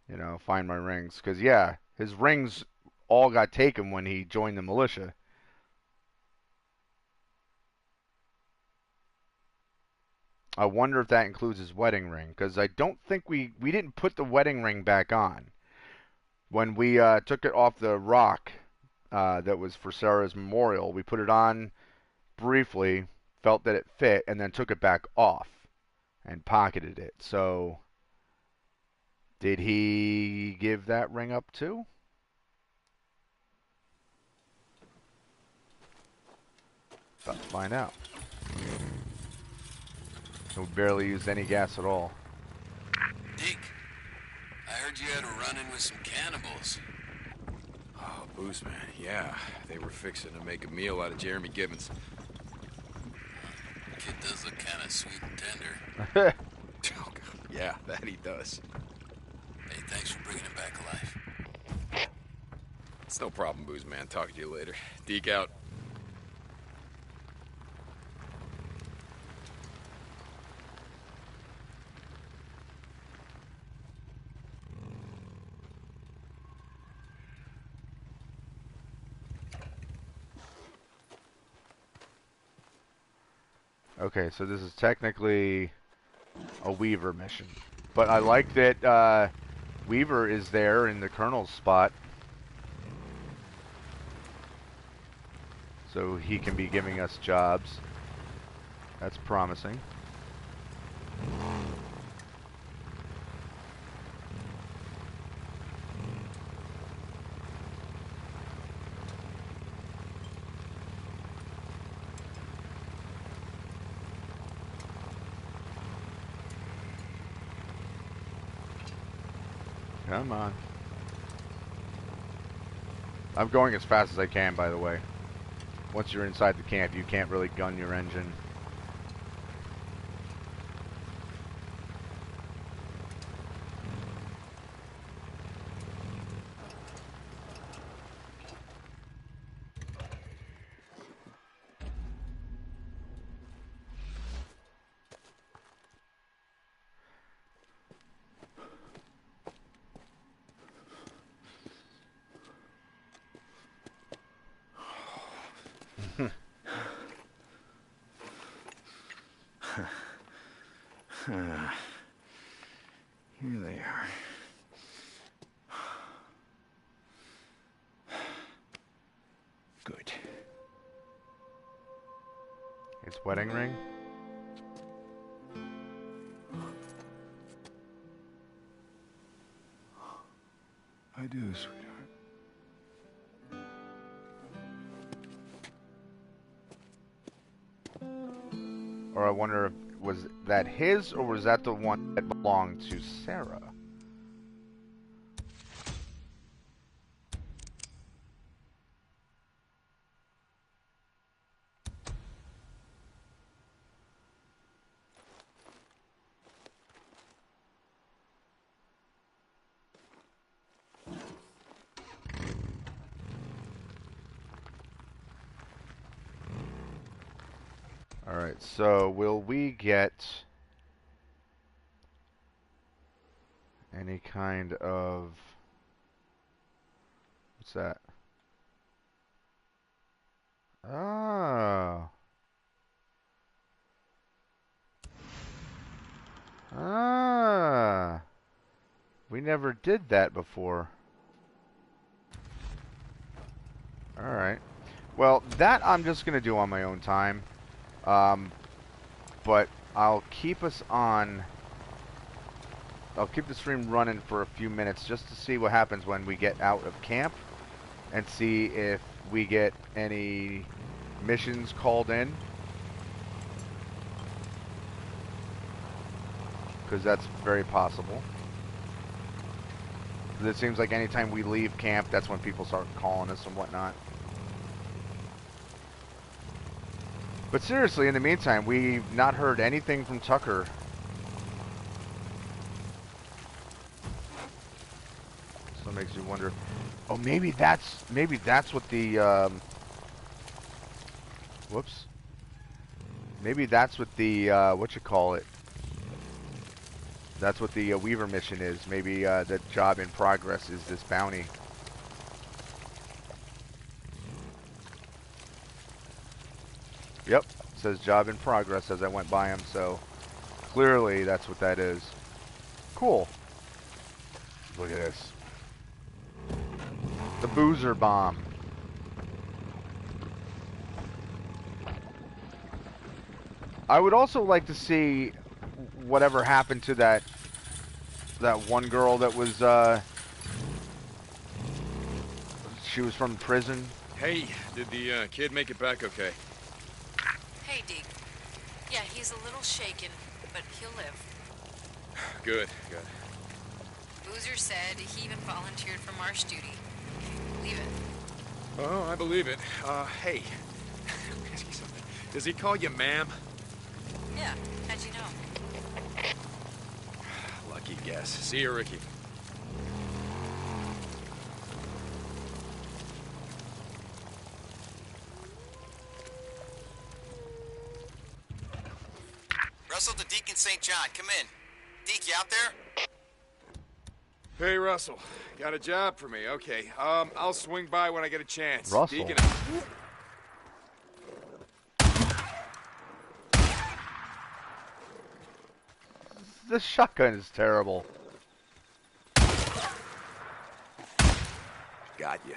you know, find my rings. Because, yeah, his rings all got taken when he joined the militia. I wonder if that includes his wedding ring. Because I don't think we didn't put the wedding ring back on. When we took it off the rock that was for Sarah's memorial, we put it on briefly, felt that it fit, and then took it back off and pocketed it. So Did he give that ring up too? About to find out. We barely used any gas at all. Deke, I heard you had a run-in with some cannibals. Oh, Booze Man, yeah. They were fixing to make a meal out of Jeremy Gibbons. Kid does look kind of sweet and tender. Oh, God. Yeah, that he does. Hey, thanks for bringing him back alive. It's no problem, Booze Man. Talk to you later. Deke out. Okay, so this is technically a Weaver mission. But I like that Weaver is there in the Colonel's spot. So he can be giving us jobs. That's promising. Come on. I'm going as fast as I can, by the way. Once you're inside the camp, you can't really gun your engine. Here they are. Good. It's wedding ring. I do, sweetheart. Or I wonder if was that his or was that the one that belonged to Sarah? Alright, so will we get any kind of... What's that? Oh. Ah. We never did that before. Alright. Well, that I'm just going to do on my own time. But I'll keep us on... I'll keep the stream running for a few minutes just to see what happens when we get out of camp. And see if we get any missions called in. Because that's very possible. It seems like anytime we leave camp, that's when people start calling us and whatnot. But seriously, in the meantime, we've not heard anything from Tucker. So it makes you wonder. Oh, maybe that's what the whoops. Maybe that's what the what you call it. That's what the Weaver mission is. Maybe the job in progress is this bounty. Yep, it says job in progress as I went by him, so clearly that's what that is. Cool. Look at this. The boozer bomb. I would also like to see whatever happened to that that one girl that was, she was from prison. Hey, did the kid make it back okay? Hey, Deke. Yeah, he's a little shaken, but he'll live. Good, good. Boozer said he even volunteered for marsh duty. Can you believe it? Oh, I believe it. Hey, let me ask you something. Does he call you ma'am? Yeah, how'd you know? Lucky guess. See you, Ricky. Russell to Deacon St. John, come in. Deke, you out there? Hey, Russell. Got a job for me. Okay. I'll swing by when I get a chance. Russell. Deacon. This shotgun is terrible. Got you.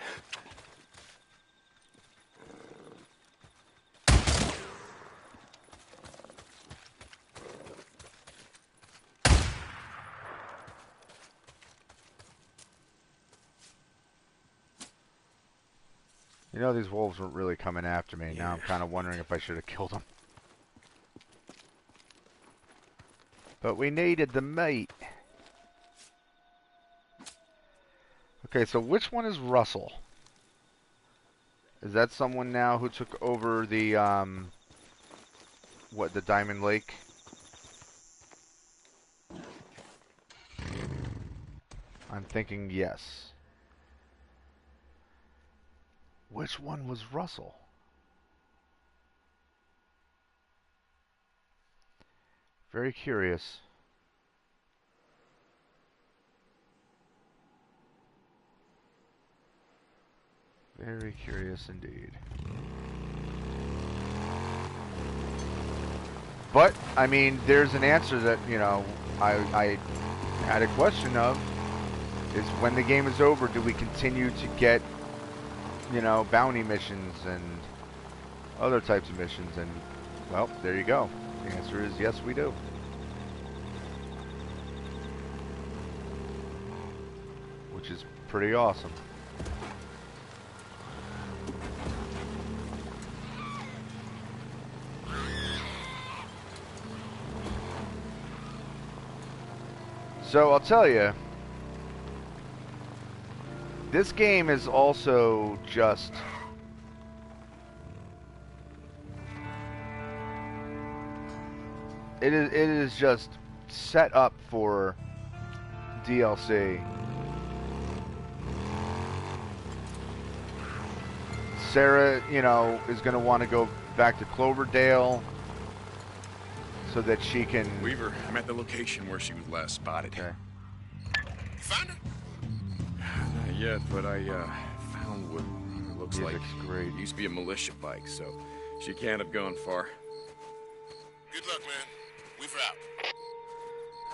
You know, these wolves weren't really coming after me. Yeah. Now I'm kind of wondering if I should have killed them. But we needed the meat. Okay, so which one is Russell? Is that someone now who took over the, what, the Diamond Lake? I'm thinking yes. Which one was Russell? Very curious. Very curious indeed. But, I mean, there's an answer that, you know, I had a question of, is when the game is over, do we continue to get, you know, bounty missions and other types of missions? And, well, there you go. The answer is yes, we do. Which is pretty awesome. So I'll tell you, this game is also just it is just set up for DLC. Sarah, you know, is going to want to go back to Cloverdale so that she can... Weaver, I'm at the location where she was last spotted. Okay. You found her? Not yet, but I found what looks Music's like great. used to be a militia bike, so she can't have gone far. Good luck, man. Weaver out.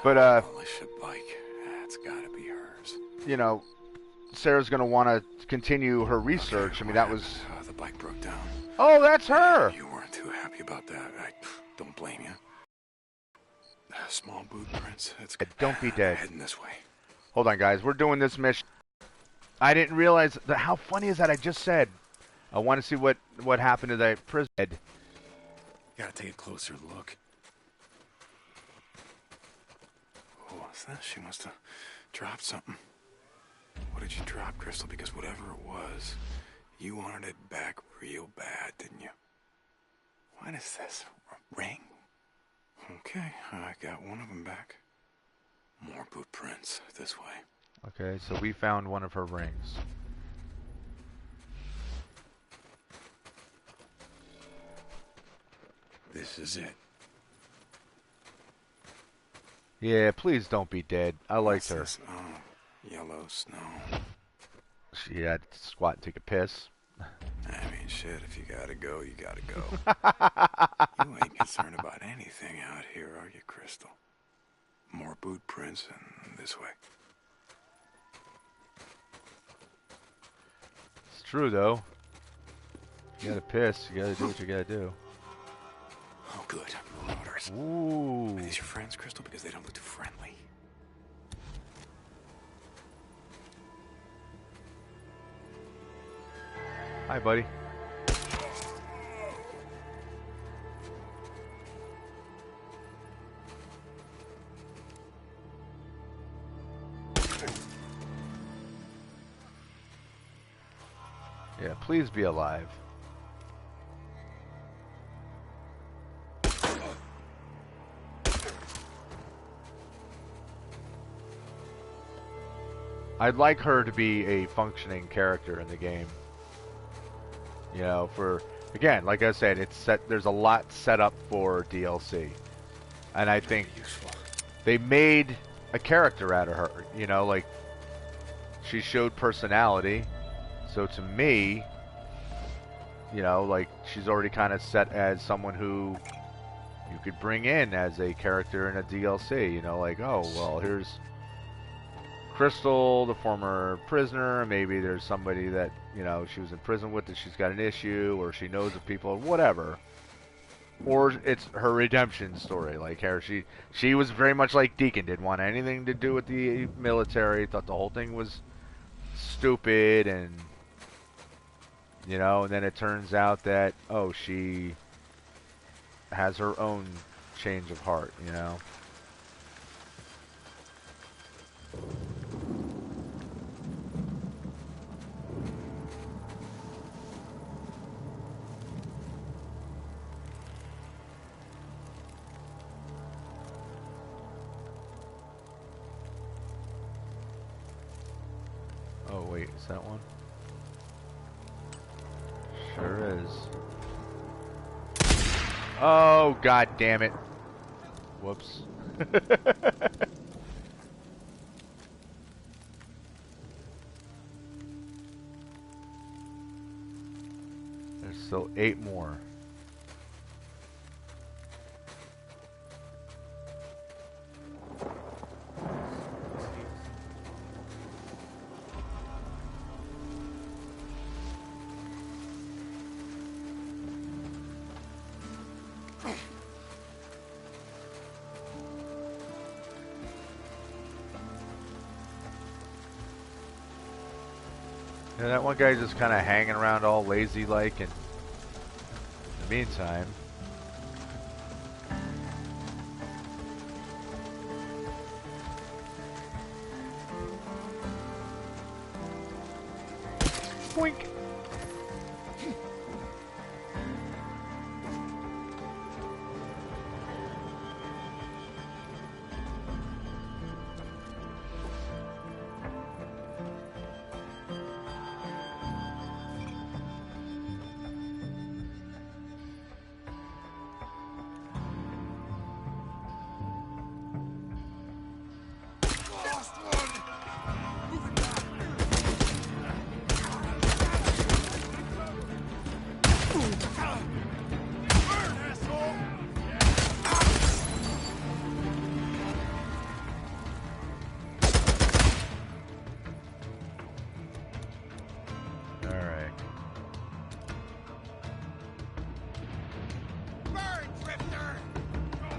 But, Militia bike. That's gotta be hers. you know, Sarah's going to want to continue her research. Okay, I mean, that was... the bike broke down. Oh, that's her! You weren't too happy about that. I don't blame you. Small boot prints. It's Don't be dead. Heading this way. Hold on, guys. We're doing this mission. I didn't realize that. How funny is that? I just said I want to see what happened to that prison. Gotta take a closer look. What's that? She must have dropped something. What did you drop, Crystal? Because whatever it was, you wanted it back real bad, didn't you? What is this? A ring? Okay, I got one of them back. More boot prints this way. Okay, so we found one of her rings. This is it. Yeah, please don't be dead. I liked her. This? Oh, yellow snow. She had to squat and take a piss. I mean, shit, if you gotta go, you gotta go. You ain't concerned about anything out here, are you, Crystal? More boot prints and this way. It's true, though. You gotta piss. You gotta do what you gotta do. Oh, good. Motors. Ooh. Are these your friends, Crystal? Because they don't look too friendly. Hi, buddy. Yeah, please be alive. I'd like her to be a functioning character in the game. You know, for again, like I said, it's set. There's a lot set up for DLC, and I think they made a character out of her. You know, like she showed personality. So to me, you know, like she's already kind of set as someone who you could bring in as a character in a DLC. You know, like, oh well, here's Crystal, the former prisoner. Maybe there's somebody that, you know, she was in prison with that she's got an issue, or she knows of people, whatever. Or it's her redemption story, like her. She was very much like Deacon, didn't want anything to do with the military. Thought the whole thing was stupid, and you know. And then it turns out that, oh, she has her own change of heart, you know. Oh wait, is that one? Sure is. Oh, god damn it. Whoops. There's still 8 more. Yeah, that one guy's just kind of hanging around all lazy-like, and in the meantime... Boink!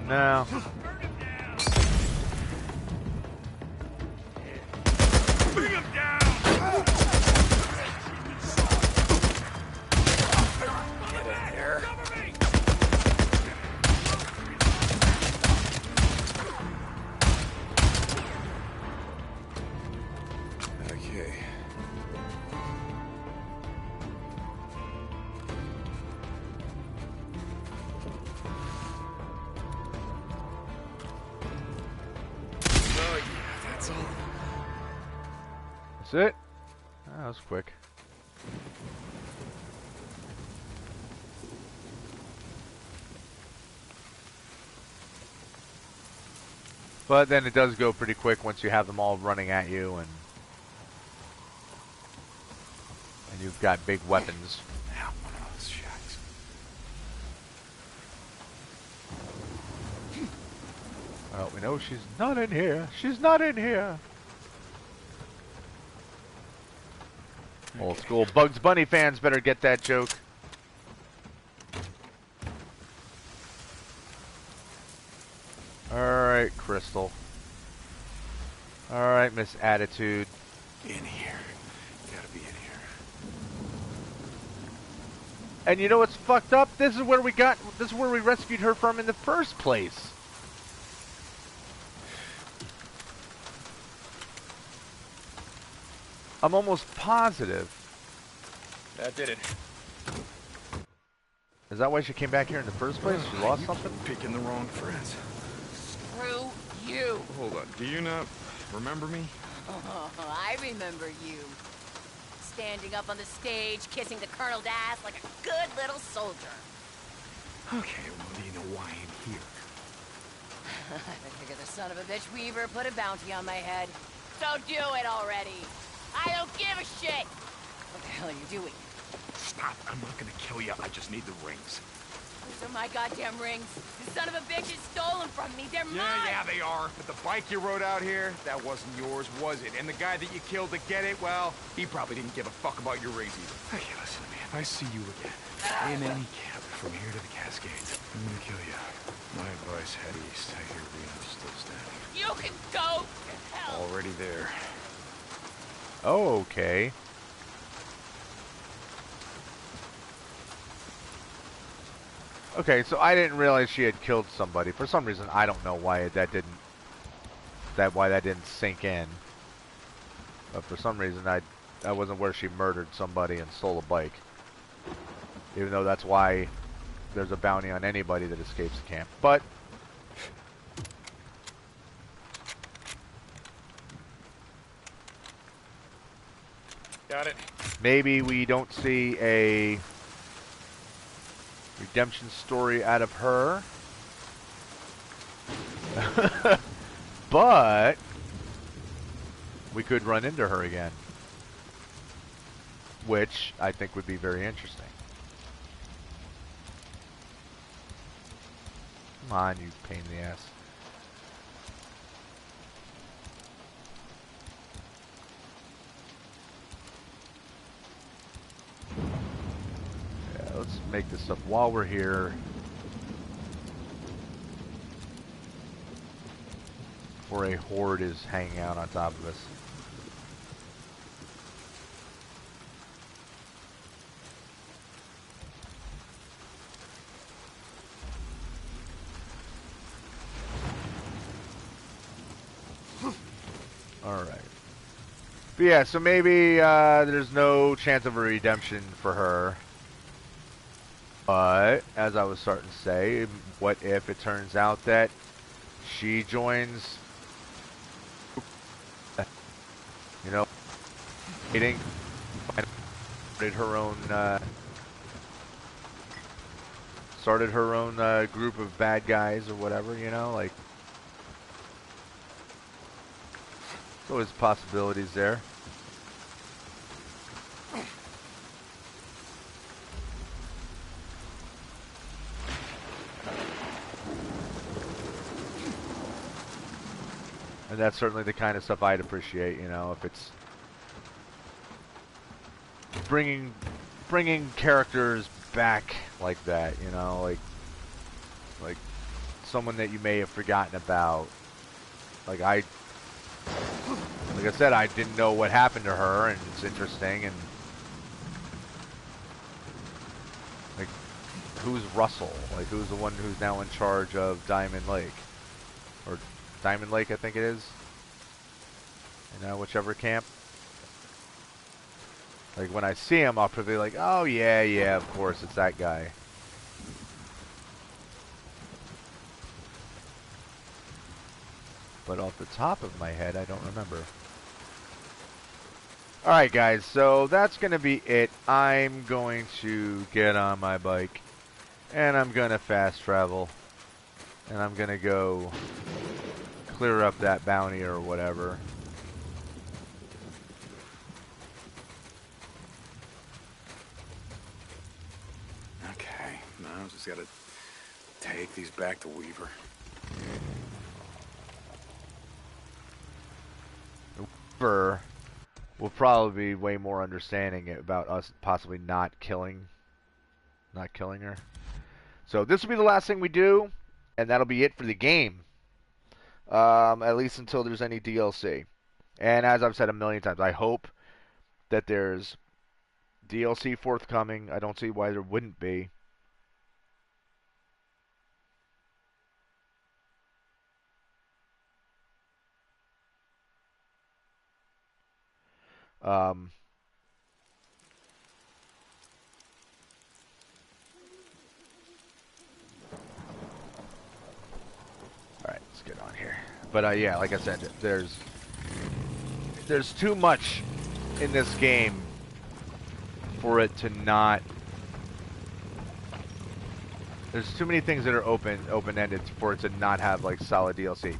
No. Bring him down! Get in there. Okay. That's it? Oh, that was quick. But then it does go pretty quick once you have them all running at you, and you've got big weapons. Now, one of those shots. Well, we know she's not in here. She's not in here. Old school Bugs Bunny fans better get that joke. Alright, Crystal. Alright, Miss Attitude. In here. Gotta be in here. And you know what's fucked up? This is where we rescued her from in the first place. I'm almost positive. That did it. Is that why she came back here in the first place? She lost you something? keep picking the wrong friends. Screw you. Hold on. Do you not remember me? Oh, I remember you. Standing up on the stage, kissing the colonel's ass like a good little soldier. Okay, well, do you know why I'm here? I figure the son of a bitch Weaver put a bounty on my head. So do it already. I don't give a shit. What the hell are you doing? Stop. I'm not gonna kill you. I just need the rings. Those are my goddamn rings. The son of a bitch has stolen from me. They're mine. Yeah, they are. But the bike you rode out here, that wasn't yours, was it? And the guy that you killed to get it, well, he probably didn't give a fuck about your rings either. Okay, listen to me. If I see you again, in any camp from here to the Cascades, I'm gonna kill you. My advice, head east. I hear Reno's still standing. You can go to hell. Already there. Oh, okay. Okay, so I didn't realize she had killed somebody. For some reason, I don't know why that didn't sink in. But for some reason, I wasn't where she murdered somebody and stole a bike. Even though that's why there's a bounty on anybody that escapes the camp. But got it. Maybe we don't see a redemption story out of her. But we could run into her again, which I think would be very interesting. Come on, you pain in the ass. Yeah, let's make this stuff while we're here. Before a horde is hanging out on top of us. Alright. But yeah, so maybe there's no chance of a redemption for her. But, as I was starting to say, what if it turns out that she joins, you know, dating, started her own group of bad guys or whatever, you know, like, there's always possibilities there. And that's certainly the kind of stuff I'd appreciate, you know, if it's bringing characters back like that, you know, like someone that you may have forgotten about. Like I said, I didn't know what happened to her, and it's interesting. And like, who's Russell? Like, who's the one who's now in charge of Diamond Lake? Or Diamond Lake, I think it is. You know, whichever camp. Like, when I see him, I'll probably be like, oh, yeah, of course, it's that guy. But off the top of my head, I don't remember. Alright, guys, so that's going to be it. I'm going to get on my bike, and I'm going to fast travel, and I'm going to go clear up that bounty or whatever. Okay, now I just gotta take these back to Weaver. Weaver will probably be way more understanding about us possibly not killing her. So this will be the last thing we do, and that'll be it for the game. At least until there's any DLC. And as I've said a million times, I hope that there's DLC forthcoming. I don't see why there wouldn't be. Um, Alright, let's get on here. But yeah, like I said, there's too much in this game for it to not. There's too many things that are open-ended for it to not have like solid DLC.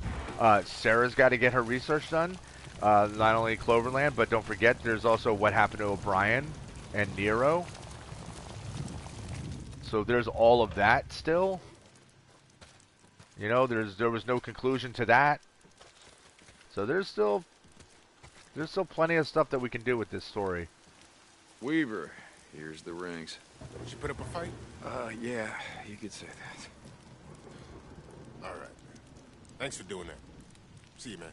Sarah's got to get her research done. Not only Cloverland, but don't forget there's also what happened to O'Brien and Nero. So there's all of that still. You know, there was no conclusion to that. So there's still plenty of stuff that we can do with this story. Weaver, here's the rings. Did you put up a fight? Yeah, you could say that. All right. Thanks for doing that. See you, man.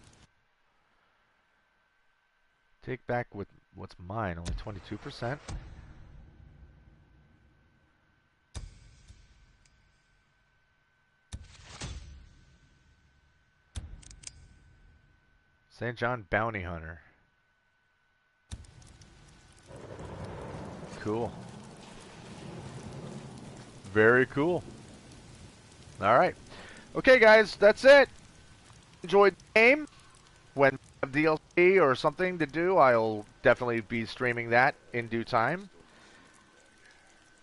Take back with what's mine, only 22%. St. John Bounty Hunter. Cool. Very cool. Alright. Okay, guys, that's it. Enjoyed the game. When I have DLC or something to do, I'll definitely be streaming that in due time.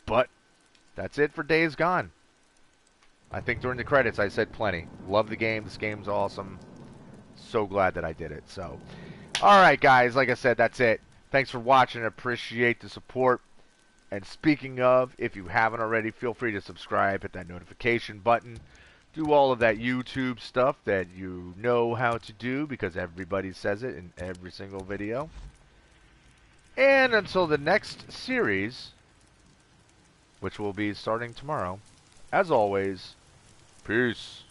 But that's it for Days Gone. I think during the credits I said plenty. Love the game. This game's awesome. So glad that I did it. So, alright, guys. Like I said, that's it. Thanks for watching. I appreciate the support. And speaking of, if you haven't already, feel free to subscribe, hit that notification button. Do all of that YouTube stuff that you know how to do because everybody says it in every single video. And until the next series, which will be starting tomorrow, as always, peace.